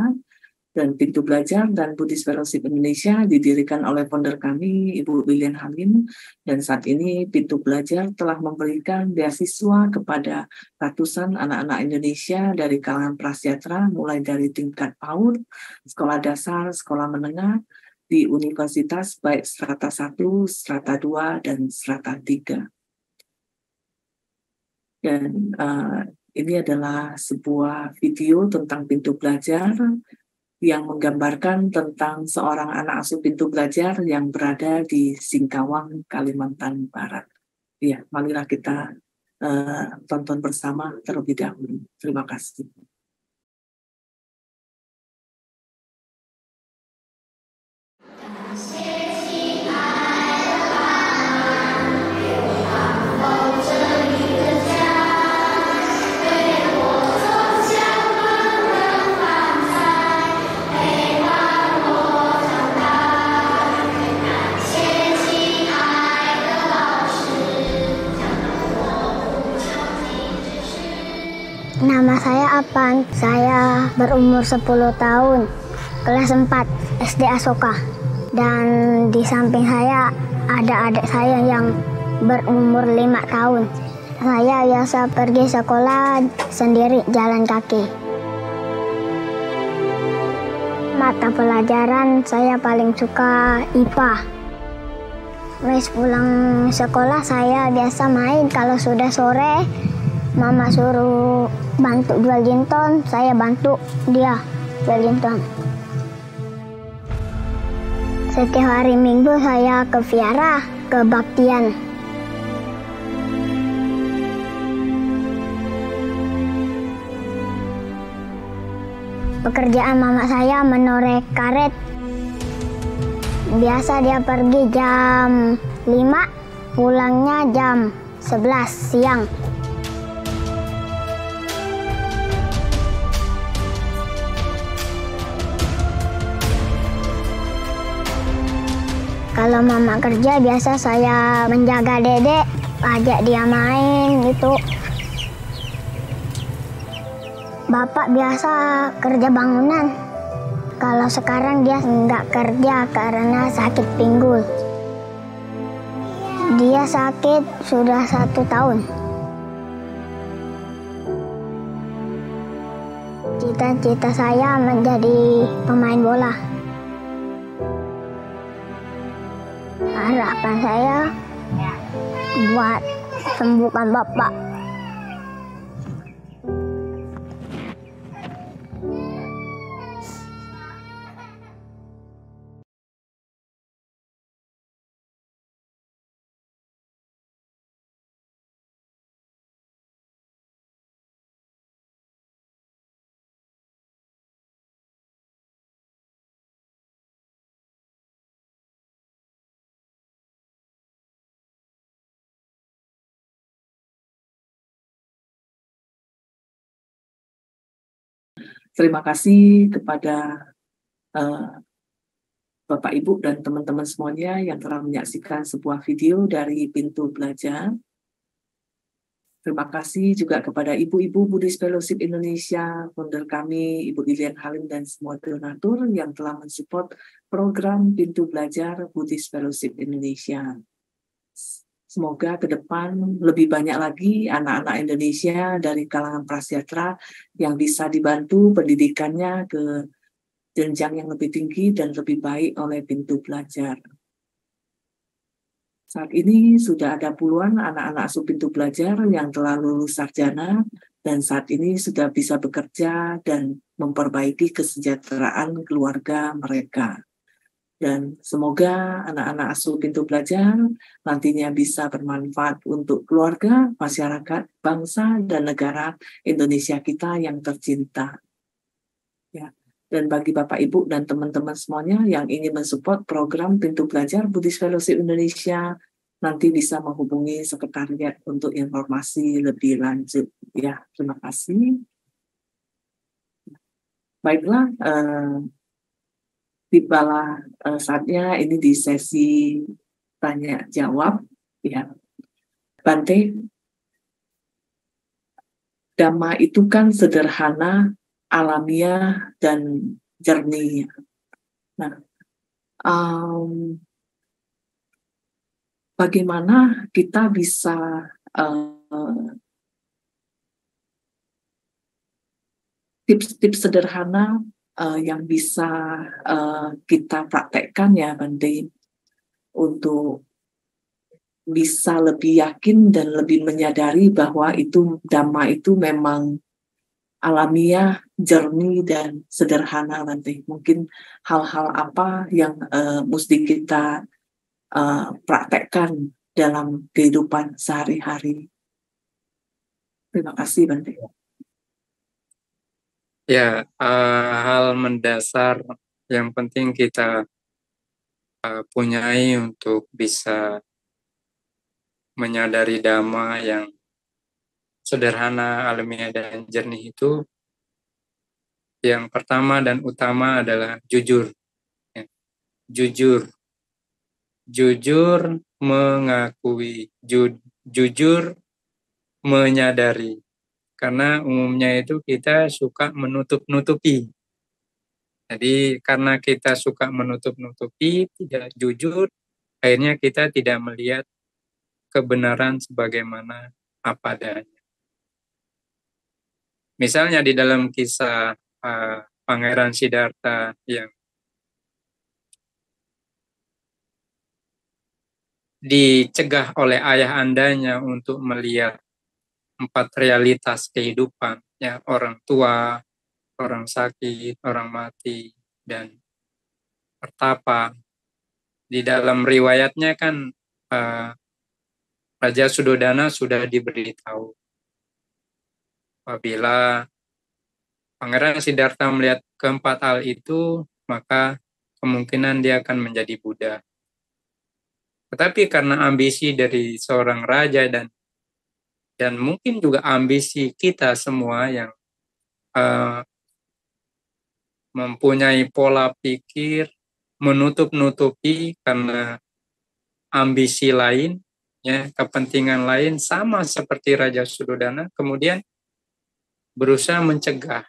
dan Pintu Belajar dan Buddhist Fellowship Indonesia didirikan oleh founder kami, Ibu Lilian Halim, dan saat ini Pintu Belajar telah memberikan beasiswa kepada ratusan anak-anak Indonesia dari kalangan prasejahtera, mulai dari tingkat PAUD, sekolah dasar, sekolah menengah, di universitas baik strata 1, strata 2, dan strata 3. Dan ini adalah sebuah video tentang Pintu Belajar yang menggambarkan tentang seorang anak asuh Pintu Belajar yang berada di Singkawang, Kalimantan Barat. Ya, marilah kita tonton bersama terlebih dahulu. Terima kasih. Nama saya Apan, saya berumur 10 tahun, kelas 4 SD Asoka. Dan di samping saya ada adik saya yang berumur 5 tahun. Saya biasa pergi sekolah sendiri jalan kaki. Mata pelajaran saya paling suka IPA. Habis pulang sekolah saya biasa main. Kalau sudah sore, Mama suruh bantu jual jinton, saya bantu dia jual jinton. Setiap hari Minggu saya ke Viara, ke Baktian. Pekerjaan mama saya menoreh karet. Biasa dia pergi jam 5, pulangnya jam 11 siang. Kalau mama kerja biasa saya menjaga dedek, ajak dia main gitu. Bapak biasa kerja bangunan. Kalau sekarang dia nggak kerja karena sakit pinggul. Dia sakit sudah 1 tahun. Cita-cita saya menjadi pemain bola. Harapan saya buat sembuhkan Bapak. Terima kasih kepada Bapak, Ibu, dan teman-teman semuanya yang telah menyaksikan sebuah video dari Pintu Belajar. Terima kasih juga kepada Ibu-Ibu Buddhist Fellowship Indonesia, founder kami, Ibu Lilian Halim, dan semua donatur yang telah mensupport program Pintu Belajar Buddhist Fellowship Indonesia. Semoga ke depan lebih banyak lagi anak-anak Indonesia dari kalangan prasejahtera yang bisa dibantu pendidikannya ke jenjang yang lebih tinggi dan lebih baik oleh Pintu Belajar. Saat ini sudah ada puluhan anak-anak asuh Pintu Belajar yang telah lulus sarjana dan saat ini sudah bisa bekerja dan memperbaiki kesejahteraan keluarga mereka. Dan semoga anak-anak asuh Pintu Belajar nantinya bisa bermanfaat untuk keluarga, masyarakat, bangsa, dan negara Indonesia kita yang tercinta. Ya. Dan bagi Bapak, Ibu, dan teman-teman semuanya yang ingin mensupport program Pintu Belajar Buddhist Fellowship Indonesia, nanti bisa menghubungi sekretariat untuk informasi lebih lanjut. Ya, terima kasih. Baiklah, tibalah saatnya ini di sesi tanya jawab. Ya, Bante, Dhamma itu kan sederhana, alamiah, dan jernih. Nah, bagaimana kita bisa tips-tips sederhana yang bisa kita praktekkan ya Bante, untuk bisa lebih yakin dan lebih menyadari bahwa itu Dhamma itu memang alamiah, jernih, dan sederhana Bante. Mungkin hal-hal apa yang mesti kita praktekkan dalam kehidupan sehari-hari. Terima kasih Bante. Ya, hal mendasar yang penting kita punyai untuk bisa menyadari Dhamma yang sederhana, alamiah, dan jernih itu, yang pertama dan utama adalah jujur. Ya. Jujur mengakui, jujur menyadari. Karena umumnya itu kita suka menutup-nutupi. Jadi karena kita suka menutup-nutupi, tidak jujur, akhirnya kita tidak melihat kebenaran sebagaimana apa adanya. Misalnya di dalam kisah Pangeran Siddhartha yang dicegah oleh ayah andanya untuk melihat 4 realitas kehidupan, ya, orang tua, orang sakit, orang mati, dan pertapa. Di dalam riwayatnya kan Raja Suddhodana sudah diberitahu apabila Pangeran Siddhartha melihat keempat hal itu, maka kemungkinan dia akan menjadi Buddha. Tetapi karena ambisi dari seorang raja dan mungkin juga ambisi kita semua yang mempunyai pola pikir menutup-nutupi karena ambisi lain, ya, kepentingan lain, sama seperti Raja Suddhodana, kemudian berusaha mencegah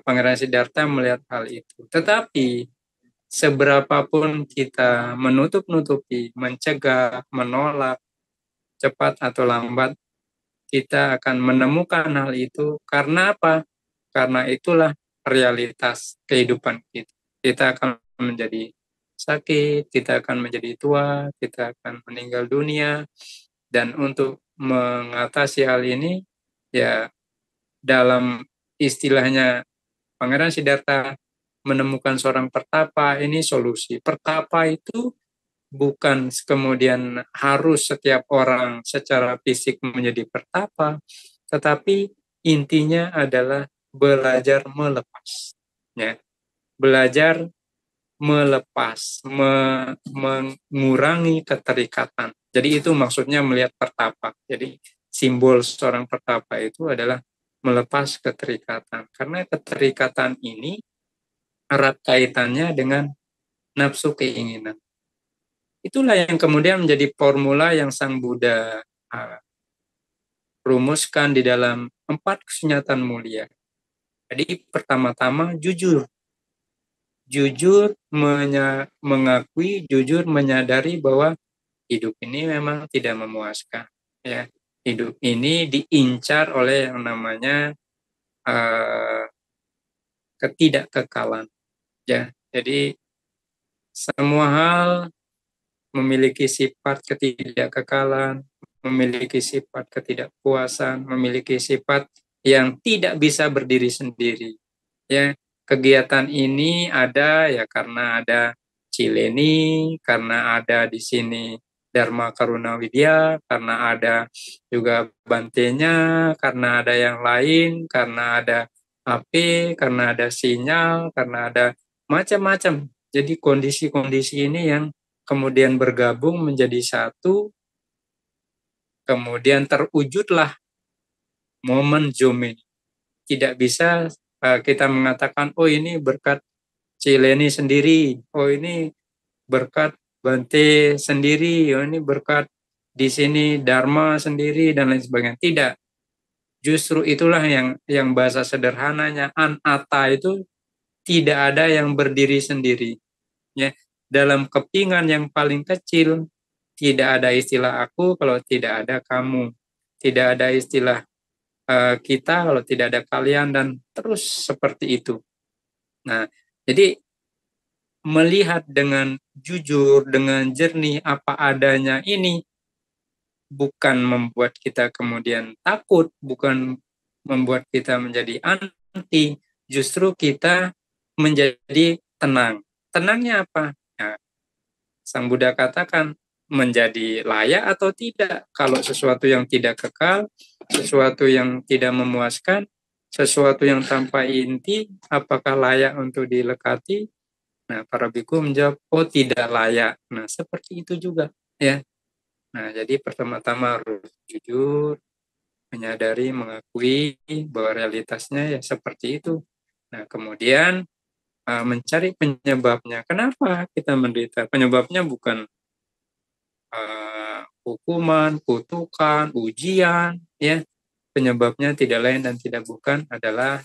Pangeran Siddhartha melihat hal itu. Tetapi seberapapun kita menutup-nutupi, mencegah, menolak, cepat atau lambat, kita akan menemukan hal itu. Karena apa? Karena itulah realitas kehidupan kita. Kita akan menjadi sakit, kita akan menjadi tua, kita akan meninggal dunia. Dan untuk mengatasi hal ini, ya, dalam istilahnya Pangeran Siddhartha menemukan seorang pertapa, ini solusi. Pertapa itu bukan kemudian harus setiap orang secara fisik menjadi pertapa, tetapi intinya adalah belajar melepas. Ya. Belajar melepas, mengurangi keterikatan. Jadi itu maksudnya melihat pertapa. Jadi simbol seorang pertapa itu adalah melepas keterikatan. Karena keterikatan ini erat kaitannya dengan nafsu keinginan. Itulah yang kemudian menjadi formula yang Sang Buddha rumuskan di dalam 4 kesunyatan mulia. Jadi pertama-tama jujur. Jujur mengakui, jujur menyadari bahwa hidup ini memang tidak memuaskan. Ya. Hidup ini diincar oleh yang namanya ketidakkekalan. Ya. Jadi semua hal memiliki sifat ketidakkekalan, memiliki sifat ketidakpuasan, memiliki sifat yang tidak bisa berdiri sendiri. Ya, kegiatan ini ada ya karena ada Cileni, karena ada di sini Dharma Karuna Widya, karena ada juga Bantenya, karena ada yang lain, karena ada AP, karena ada sinyal, karena ada macam-macam. Jadi kondisi-kondisi ini yang kemudian bergabung menjadi satu, kemudian terwujudlah momen Zoom ini. Tidak bisa kita mengatakan, oh ini berkat Cileni sendiri, oh ini berkat Bante sendiri, oh ini berkat di sini Dharma sendiri, dan lain sebagainya. Tidak. Justru itulah yang bahasa sederhananya, anatta itu tidak ada yang berdiri sendiri. Ya, dalam kepingan yang paling kecil, tidak ada istilah aku kalau tidak ada kamu. Tidak ada istilah kita kalau tidak ada kalian, dan terus seperti itu. Nah, jadi melihat dengan jujur, dengan jernih apa adanya ini bukan membuat kita kemudian takut, bukan membuat kita menjadi anti, justru kita menjadi tenang. Tenangnya apa? Nah, Sang Buddha katakan menjadi layak atau tidak. Kalau sesuatu yang tidak kekal, sesuatu yang tidak memuaskan, sesuatu yang tanpa inti, apakah layak untuk dilekati? Nah, para biku menjawab, oh tidak layak. Nah, seperti itu juga, ya. Nah, jadi pertama-tama harus jujur, menyadari, mengakui bahwa realitasnya ya seperti itu. Nah, kemudian mencari penyebabnya. Kenapa kita menderita? Penyebabnya bukan hukuman, kutukan, ujian, ya. Penyebabnya tidak lain dan tidak bukan adalah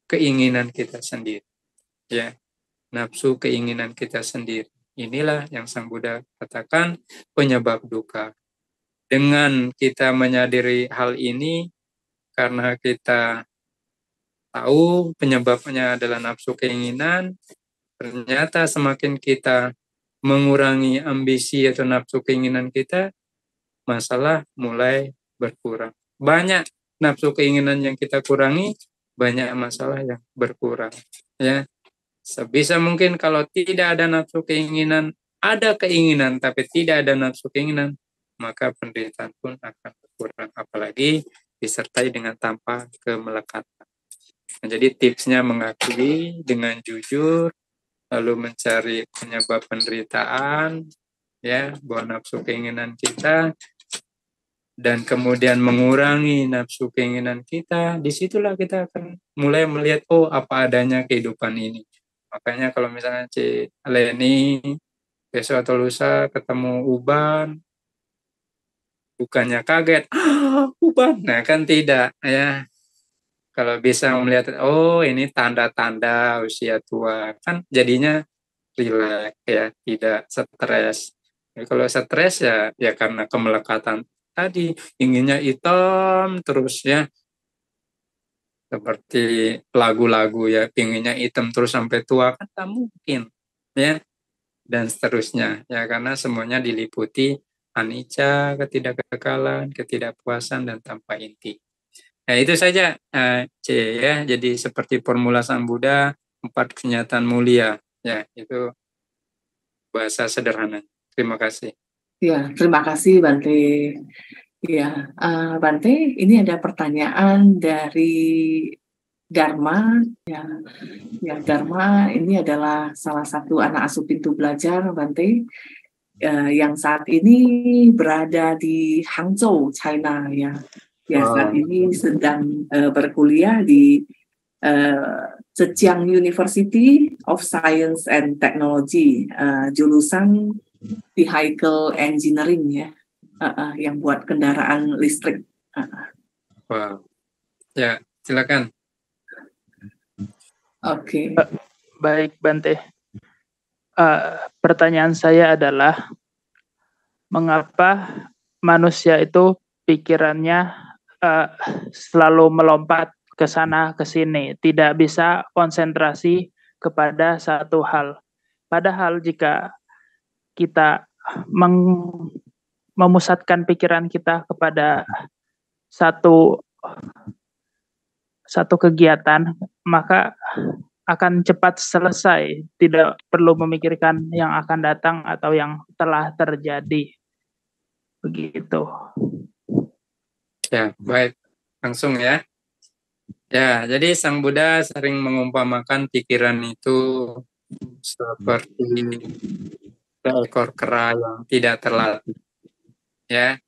keinginan kita sendiri, ya. Nafsu keinginan kita sendiri. Inilah yang Sang Buddha katakan penyebab duka. Dengan kita menyadari hal ini, karena kita tahu penyebabnya adalah nafsu keinginan, ternyata semakin kita mengurangi ambisi atau nafsu keinginan kita, masalah mulai berkurang. Banyak nafsu keinginan yang kita kurangi, banyak masalah yang berkurang. Ya, sebisa mungkin kalau tidak ada nafsu keinginan, ada keinginan tapi tidak ada nafsu keinginan, maka penderitaan pun akan berkurang. Apalagi disertai dengan tanpa kemelekatan. Nah, jadi tipsnya mengakui dengan jujur, lalu mencari penyebab penderitaan, ya, bahwa nafsu keinginan kita, dan kemudian mengurangi nafsu keinginan kita. Disitulah kita akan mulai melihat, oh apa adanya kehidupan ini. Makanya kalau misalnya Leni besok atau lusa ketemu Uban, bukannya kaget, Uban, nah kan tidak, ya. Kalau bisa melihat, oh ini tanda-tanda usia tua, kan jadinya rileks, ya, tidak stres. Jadi kalau stres ya karena kemelekatan tadi, inginnya hitam terus, ya, seperti lagu-lagu, ya, inginnya hitam terus sampai tua, kan tak mungkin, ya, dan seterusnya, ya, karena semuanya diliputi anicca, ketidakkekalan, ketidakpuasan, dan tanpa inti. Nah, itu saja, C, ya. Jadi seperti formula Sang Buddha, 4 kenyataan mulia, ya, itu bahasa sederhana. Terima kasih. Ya, terima kasih Bante. Ya, Bante, ini ada pertanyaan dari Dharma. Ya, Dharma ini adalah salah satu anak asuh Pintu Belajar, Bante, yang saat ini berada di Hangzhou, China, ya. Ya, saat ini sedang berkuliah di Zhejiang University of Science and Technology, jurusan Vehicle Engineering, ya, yang buat kendaraan listrik. Wow. Ya, silakan. Oke. Baik, Bante. Pertanyaan saya adalah, mengapa manusia itu pikirannya selalu melompat ke sana ke sini, tidak bisa konsentrasi kepada satu hal. Padahal jika kita memusatkan pikiran kita kepada satu kegiatan, maka akan cepat selesai, tidak perlu memikirkan yang akan datang atau yang telah terjadi. Begitu. Ya, baik. Langsung ya. Ya, jadi Sang Buddha sering mengumpamakan pikiran itu seperti seekor kera yang tidak terlatih. Ya,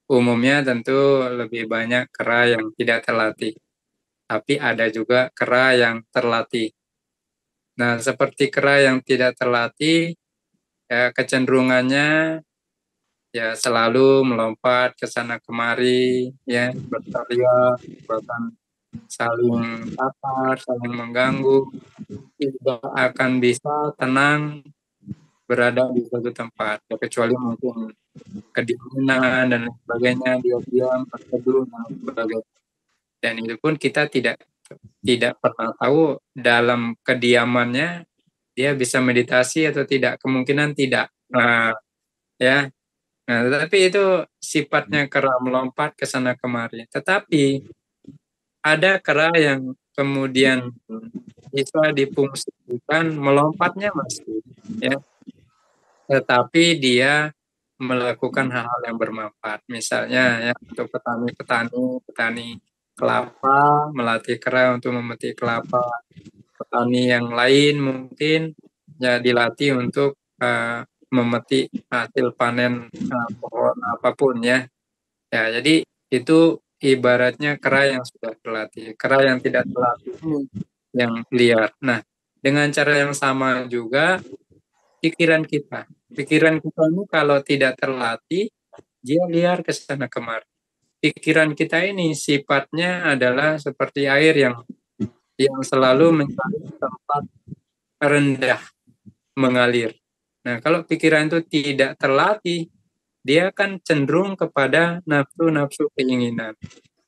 umumnya tentu lebih banyak kera yang tidak terlatih. Tapi ada juga kera yang terlatih. Nah, seperti kera yang tidak terlatih, ya kecenderungannya ya selalu melompat ke sana kemari, ya berteriak, bahkan saling tampar, saling mengganggu, tidak akan bisa tenang berada di suatu tempat, ya, kecuali mungkin kedinginan dan lain sebagainya, dia diam, berteduh, dan sebagainya. Dan itu pun kita tidak pernah tahu dalam kediamannya dia bisa meditasi atau tidak, kemungkinan tidak. Nah, ya. Nah, tetapi itu sifatnya kera melompat ke sana kemari. Tetapi ada kera yang kemudian bisa difungsikan melompatnya masih, ya. Tetapi dia melakukan hal-hal yang bermanfaat. Misalnya ya untuk petani kelapa, melatih kera untuk memetik kelapa. Petani yang lain mungkin ya dilatih untuk memetik hasil panen pohon apapun ya. Ya, jadi itu ibaratnya kera yang sudah terlatih. Kera yang tidak terlatih yang liar. Nah, dengan cara yang sama juga pikiran kita ini kalau tidak terlatih dia liar ke sana kemari. Pikiran kita ini sifatnya adalah seperti air yang selalu mencari tempat rendah mengalir. Nah, kalau pikiran itu tidak terlatih, dia akan cenderung kepada nafsu-nafsu keinginan.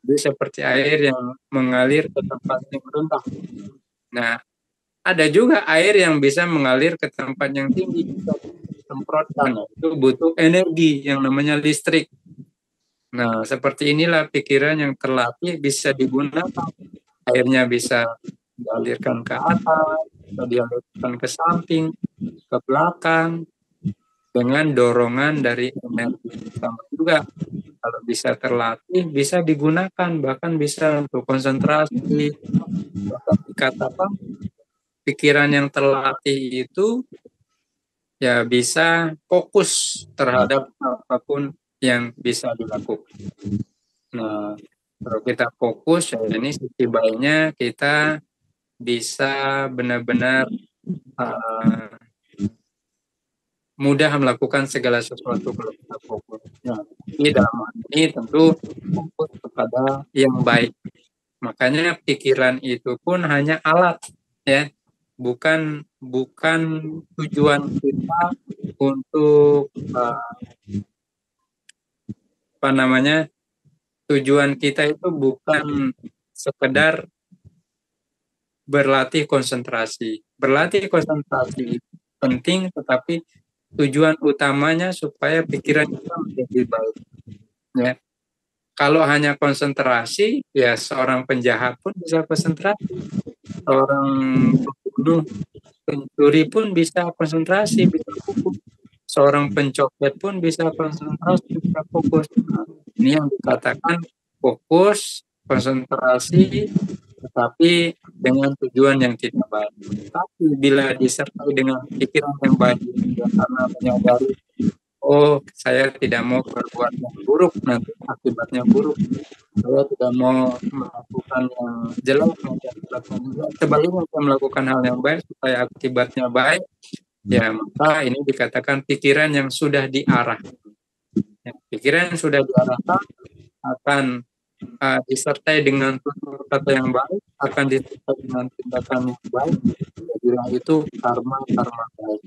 Itu seperti air yang mengalir ke tempat yang rendah. Nah, ada juga air yang bisa mengalir ke tempat yang tinggi, bisa disemprotkan. Itu butuh energi yang namanya listrik. Nah, seperti inilah pikiran yang terlatih bisa digunakan. Airnya bisa dialirkan ke atas, atau dialirkan ke samping, ke belakang, dengan dorongan dari energi. Sama juga kalau bisa terlatih, bisa digunakan, bahkan bisa untuk konsentrasi. Bahkan dikatakan pikiran yang terlatih itu ya bisa fokus terhadap apapun yang bisa dilakukan. Nah, kalau kita fokus, ya ini sisi baiknya kita bisa benar-benar mudah melakukan segala sesuatu kalau kita fokus. Nah, ini dalam hal ini tentu fokus kepada yang baik. Makanya pikiran itu pun hanya alat, ya, bukan tujuan kita untuk tujuan kita itu bukan sekedar berlatih konsentrasi. Berlatih konsentrasi penting, tetapi tujuan utamanya supaya pikiran kita menjadi baik. Ya. Kalau hanya konsentrasi, ya seorang penjahat pun bisa konsentrasi. Seorang pembunuh, pencuri pun bisa konsentrasi, bisa fokus. Seorang pencopet pun bisa konsentrasi, bisa fokus. Nah, ini yang dikatakan fokus, konsentrasi, tetapi dengan tujuan yang tidak baik. Tapi bila disertai dengan pikiran yang baik, ya, karena menyadari, oh saya tidak mau berbuat yang buruk, nanti akibatnya buruk. Saya tidak mau melakukan yang jelek, nanti akibatnya jelek. Sebaliknya saya melakukan hal yang baik supaya akibatnya baik. Ya, maka ini dikatakan pikiran yang sudah diarahkan. Ya, pikiran yang sudah diarahkan akan disertai dengan tutur kata yang baik, akan disertai dengan tindakan yang baik. Bilang itu karma baik.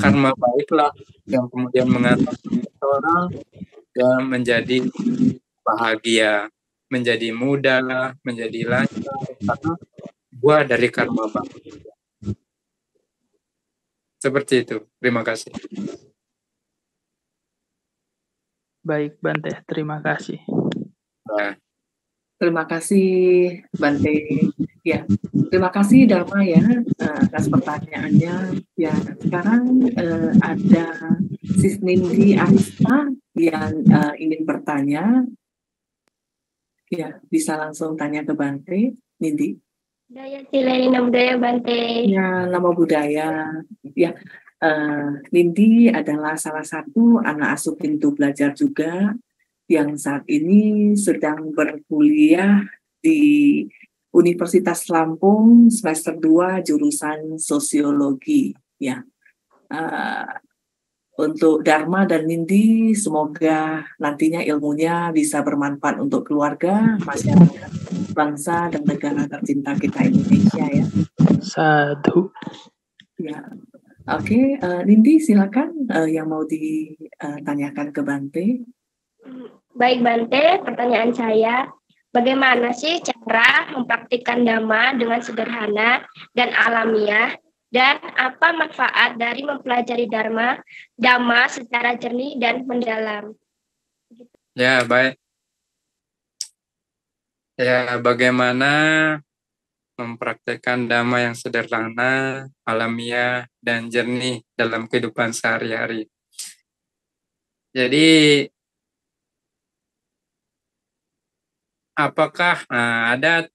Karma baiklah yang kemudian mengantarkan seseorang dan menjadi bahagia, menjadi mudah, menjadi lancar, karena buah dari karma baik. Seperti itu. Terima kasih. Baik, Bante. Terima kasih. Nah, Terima kasih Bante. Ya, terima kasih Dharma ya atas pertanyaannya. Ya, sekarang ada Sis Nindi Arista yang ingin bertanya. Ya, bisa langsung tanya ke Bante, Nindi. Budaya Silai Nama Budaya Bante. Ya, nama budaya. Ya, Nindi adalah salah satu anak asuh Pintu Belajar juga yang saat ini sedang berkuliah di Universitas Lampung semester 2 jurusan Sosiologi. Ya, untuk Dharma dan Nindi, semoga nantinya ilmunya bisa bermanfaat untuk keluarga, masyarakat, bangsa, dan negara tercinta kita Indonesia ya. Sadhu. Ya, oke, Nindi silakan yang mau ditanyakan ke Bante. Baik Bante, pertanyaan saya, bagaimana sih cara mempraktikkan Dhamma dengan sederhana dan alamiah? Dan apa manfaat dari mempelajari Dhamma secara jernih dan mendalam? ya baik. Ya, bagaimana mempraktekkan Dhamma yang sederhana, alamiah, dan jernih dalam kehidupan sehari-hari. Jadi, apakah ada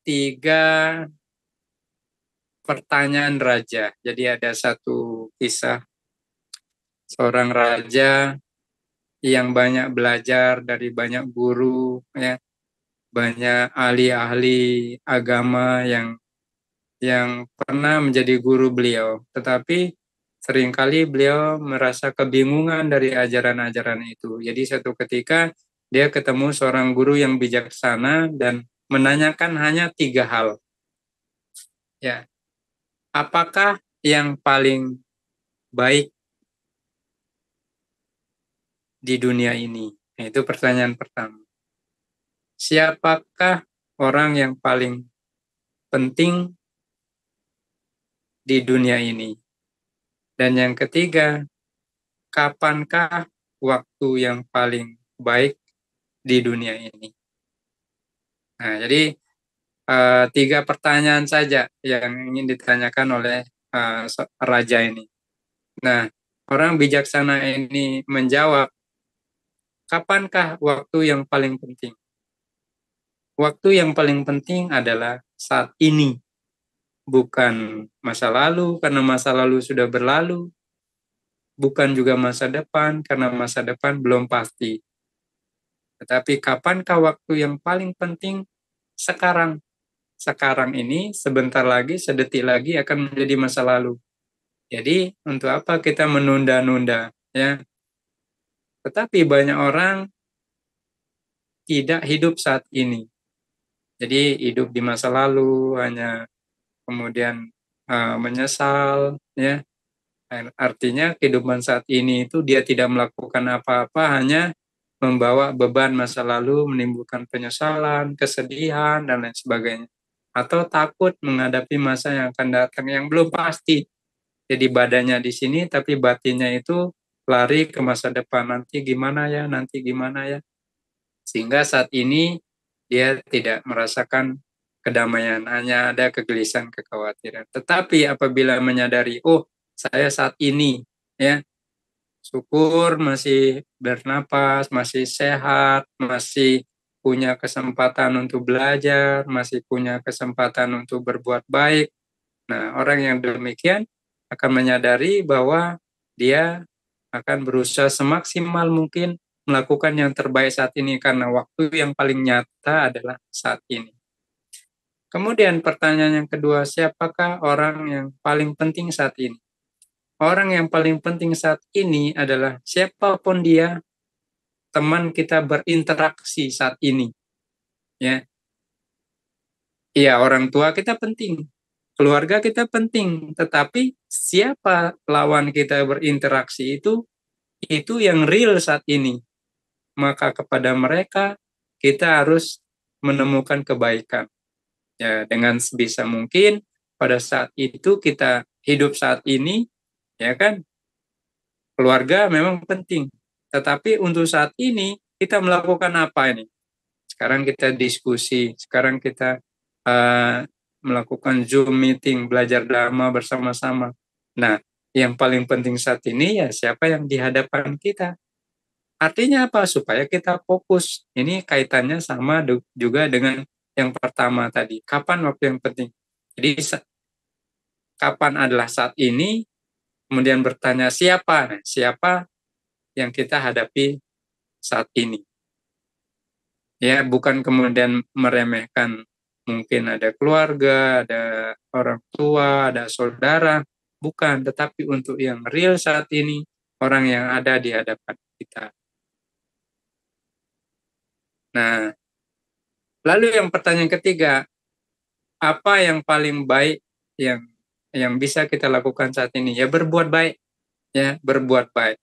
3 pertanyaan raja. Jadi ada satu kisah seorang raja yang banyak belajar dari banyak guru, ya, banyak ahli-ahli agama yang pernah menjadi guru beliau. Tetapi seringkali beliau merasa kebingungan dari ajaran-ajaran itu. Jadi satu ketika dia ketemu seorang guru yang bijaksana dan menanyakan hanya 3 hal. Ya, apakah yang paling baik di dunia ini? Nah, itu pertanyaan pertama. Siapakah orang yang paling penting di dunia ini? Dan yang ketiga, kapankah waktu yang paling baik di dunia ini? Nah, jadi 3 pertanyaan saja yang ingin ditanyakan oleh raja ini. Nah, orang bijaksana ini menjawab, kapankah waktu yang paling penting? Waktu yang paling penting adalah saat ini, bukan masa lalu, karena masa lalu sudah berlalu, bukan juga masa depan, karena masa depan belum pasti. Tetapi kapankah waktu yang paling penting? Sekarang. Sekarang ini, sebentar lagi, sedetik lagi akan menjadi masa lalu. Jadi, untuk apa kita menunda-nunda? Ya. Tetapi banyak orang tidak hidup saat ini. Jadi hidup di masa lalu, hanya kemudian menyesal, ya. Artinya kehidupan saat ini itu dia tidak melakukan apa-apa, hanya membawa beban masa lalu, menimbulkan penyesalan, kesedihan, dan lain sebagainya. Atau takut menghadapi masa yang akan datang yang belum pasti. Jadi badannya di sini, tapi batinnya itu lari ke masa depan. Nanti gimana ya, nanti gimana ya. Sehingga saat ini dia tidak merasakan kedamaian, hanya ada kegelisahan, kekhawatiran. Tetapi apabila menyadari, oh saya saat ini, ya, syukur masih bernapas, masih sehat, masih punya kesempatan untuk belajar, masih punya kesempatan untuk berbuat baik. Nah, orang yang demikian akan menyadari bahwa dia akan berusaha semaksimal mungkin melakukan yang terbaik saat ini, karena waktu yang paling nyata adalah saat ini. Kemudian pertanyaan yang kedua, siapakah orang yang paling penting saat ini? Orang yang paling penting saat ini adalah siapapun dia, teman kita berinteraksi saat ini. Ya, iya, orang tua kita penting, keluarga kita penting, tetapi siapa lawan kita berinteraksi itu yang real saat ini. Maka kepada mereka kita harus menemukan kebaikan. Ya, dengan sebisa mungkin pada saat itu kita hidup saat ini, ya kan, keluarga memang penting, Tetapi untuk saat ini kita melakukan apa ini? Sekarang kita diskusi, sekarang kita melakukan Zoom meeting, belajar Dhamma bersama-sama. Nah, yang paling penting saat ini ya siapa yang di hadapan kita. Artinya apa? Supaya kita fokus. Ini kaitannya sama juga dengan yang pertama tadi. Kapan waktu yang penting? Jadi kapan adalah saat ini? Kemudian bertanya siapa? Nah, siapa yang kita hadapi saat ini? Ya, bukan kemudian meremehkan, mungkin ada keluarga, ada orang tua, ada saudara, bukan, tetapi untuk yang real saat ini, orang yang ada di hadapan kita. Nah, lalu yang pertanyaan ketiga, apa yang paling baik yang bisa kita lakukan saat ini? Ya berbuat baik, ya berbuat baik.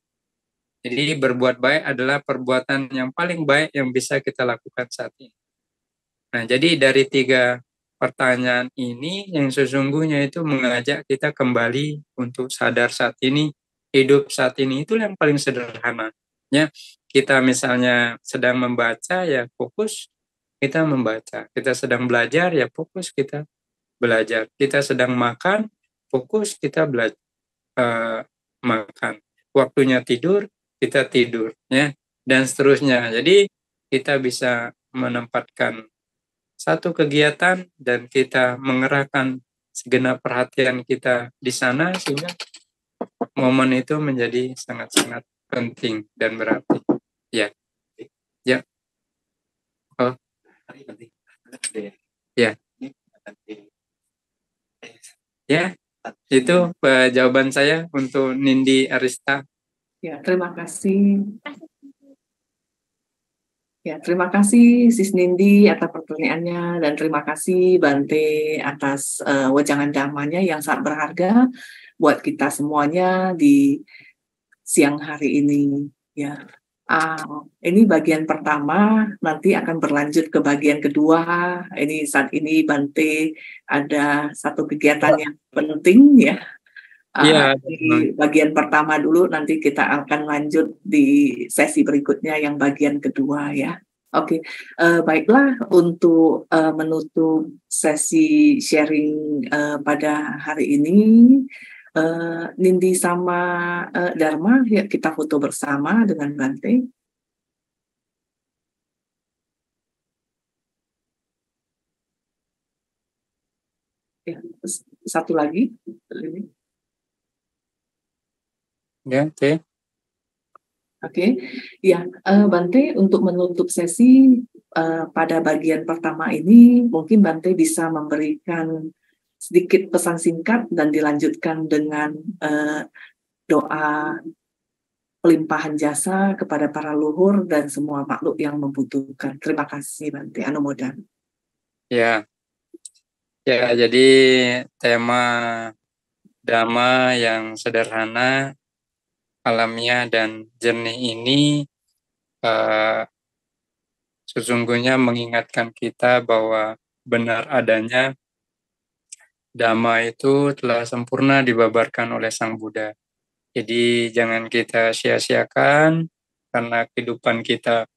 Jadi berbuat baik adalah perbuatan yang paling baik yang bisa kita lakukan saat ini. Nah, jadi dari 3 pertanyaan ini yang sesungguhnya itu mengajak kita kembali untuk sadar saat ini, hidup saat ini, itu yang paling sederhana. Ya, kita misalnya sedang membaca, ya fokus kita membaca. Kita sedang belajar, ya fokus kita belajar. Kita sedang makan, fokus kita makan. Waktunya tidur, kita tidur, ya, dan seterusnya. Jadi kita bisa menempatkan satu kegiatan dan kita mengerahkan segenap perhatian kita di sana sehingga momen itu menjadi sangat-sangat penting dan berarti. Ya, ya, oh, ya, ya. Itu jawaban saya untuk Nindi Arista. Ya, terima kasih. Ya, terima kasih Sis Nindi atas pertanyaannya dan terima kasih Bante atas wejangan damanya yang sangat berharga buat kita semuanya di siang hari ini. Ya, ini bagian pertama, nanti akan berlanjut ke bagian kedua. Ini saat ini Bante ada satu kegiatan yang penting ya. Di bagian pertama dulu, nanti kita akan lanjut di sesi berikutnya yang bagian kedua ya. Oke, baiklah untuk menutup sesi sharing pada hari ini, Nindi sama Dharma, ya kita foto bersama dengan Bante. Ya, satu lagi. Ya, oke. Oke, ya Bante untuk menutup sesi pada bagian pertama ini mungkin Bante bisa memberikan sedikit pesan singkat dan dilanjutkan dengan doa pelimpahan jasa kepada para luhur dan semua makhluk yang membutuhkan. Terima kasih Bante Anumodana. Ya, jadi tema Dhamma yang sederhana, alamiah dan jernih ini sesungguhnya mengingatkan kita bahwa benar adanya Dhamma itu telah sempurna dibabarkan oleh Sang Buddha. Jadi jangan kita sia-siakan karena kehidupan kita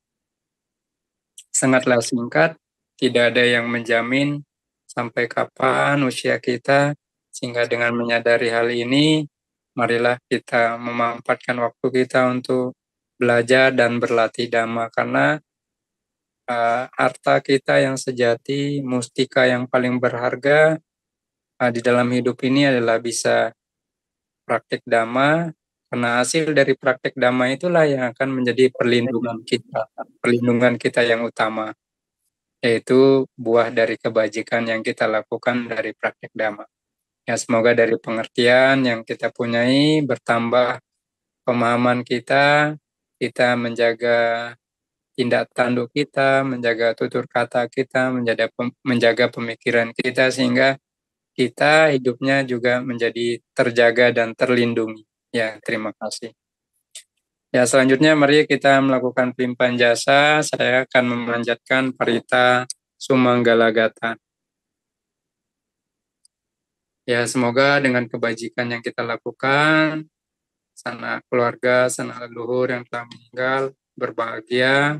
sangatlah singkat, tidak ada yang menjamin sampai kapan usia kita, sehingga dengan menyadari hal ini, marilah kita memanfaatkan waktu kita untuk belajar dan berlatih Dhamma, karena harta kita yang sejati, mustika yang paling berharga di dalam hidup ini adalah bisa praktek Dhamma, karena hasil dari praktek Dhamma itulah yang akan menjadi perlindungan kita yang utama, yaitu buah dari kebajikan yang kita lakukan dari praktek Dhamma. Ya, semoga dari pengertian yang kita punyai bertambah pemahaman kita menjaga tindak tanduk kita, menjaga tutur kata kita, menjaga pemikiran kita, sehingga kita hidupnya juga menjadi terjaga dan terlindungi. Ya, terima kasih. Ya, selanjutnya mari kita melakukan pelimpahan jasa. Saya akan memanjatkan Parita Sumanggalagata. Ya, semoga dengan kebajikan yang kita lakukan, sanak keluarga, sanak leluhur yang telah meninggal berbahagia.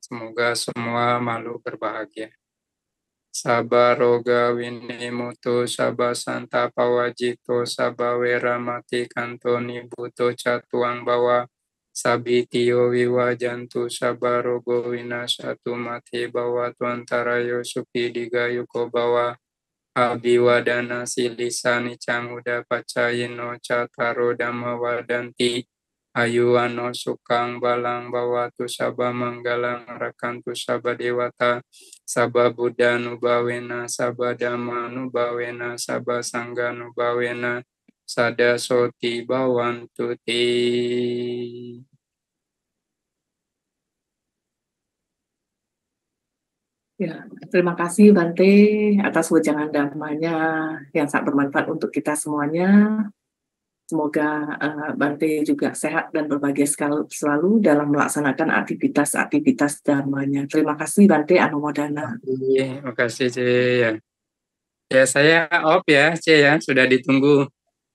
Semoga semua makhluk berbahagia. Sabah roga wini mutu, sabah santa pawajito, sabah wera mati kantoni buto catuang bawa, sabitiyo wiwajantu, sabah rogo winasatu mati bawa tuantarayo supi digayuko bawa, abiwadana silisani canguda pacayino cataro dhamma wadanti, ayuwano sukang balang bawatu sabah manggalang rakantu sabah dewata, sabah buddha nubawena, sabah dhamma nubawena, sabah sangga nubawena, sada soti bawantu ti. Ya, terima kasih Bante atas wejangan dharmanya yang sangat bermanfaat untuk kita semuanya. Semoga Bante juga sehat dan berbahagia selalu dalam melaksanakan aktivitas-aktivitas dharmanya. Terima kasih Bante Anumodana. Terima kasih C ya. Ya saya off ya C ya, sudah ditunggu.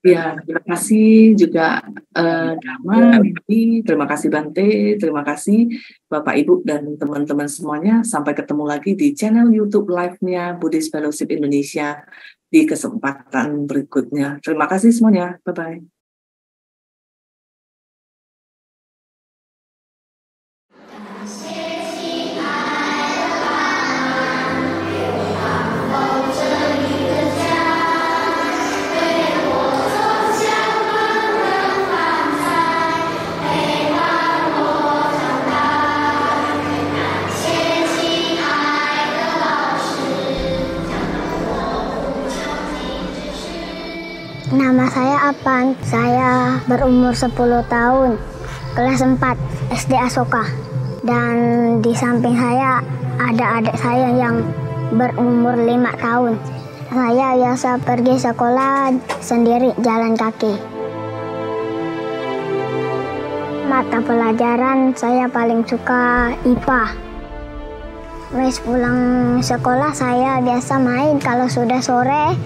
Ya, terima kasih juga Dharma, Mimi, terima kasih Bante, terima kasih Bapak Ibu dan teman-teman semuanya. Sampai ketemu lagi di channel YouTube live-nya Buddhist Fellowship Indonesia di kesempatan berikutnya. Terima kasih semuanya. Bye-bye. Nama saya Apan, saya berumur 10 tahun, kelas 4 SD Asoka. Dan di samping saya ada adik saya yang berumur 5 tahun. Saya biasa pergi sekolah sendiri jalan kaki. Mata pelajaran saya paling suka IPA. Wes pulang sekolah saya biasa main, kalau sudah sore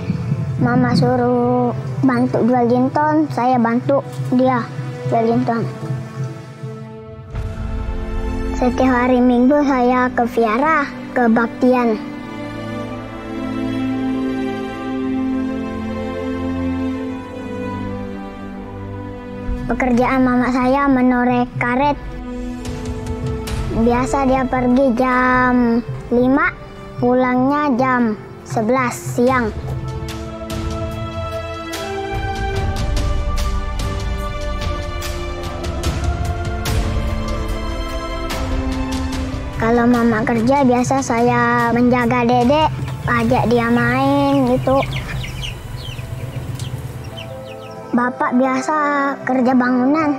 Mama suruh bantu jual jinton, saya bantu dia jual jinton. Setiap hari Minggu saya ke Viara, ke Baktian. Pekerjaan mama saya menoreh karet. Biasa dia pergi jam 5, pulangnya jam 11 siang. Kalau mama kerja biasa saya menjaga dedek, ajak dia main gitu. Bapak biasa kerja bangunan.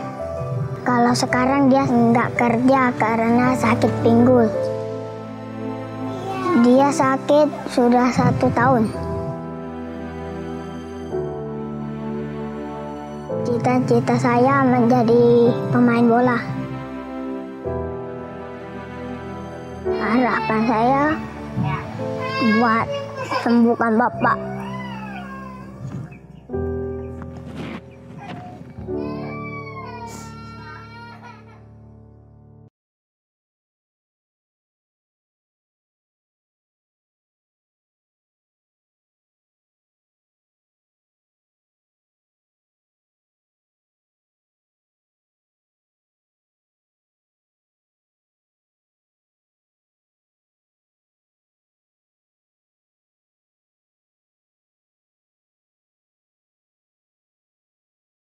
Kalau sekarang dia nggak kerja karena sakit pinggul. Dia sakit sudah 1 tahun. Cita-cita saya menjadi pemain bola. Harapan saya buat sembuhkan Bapak.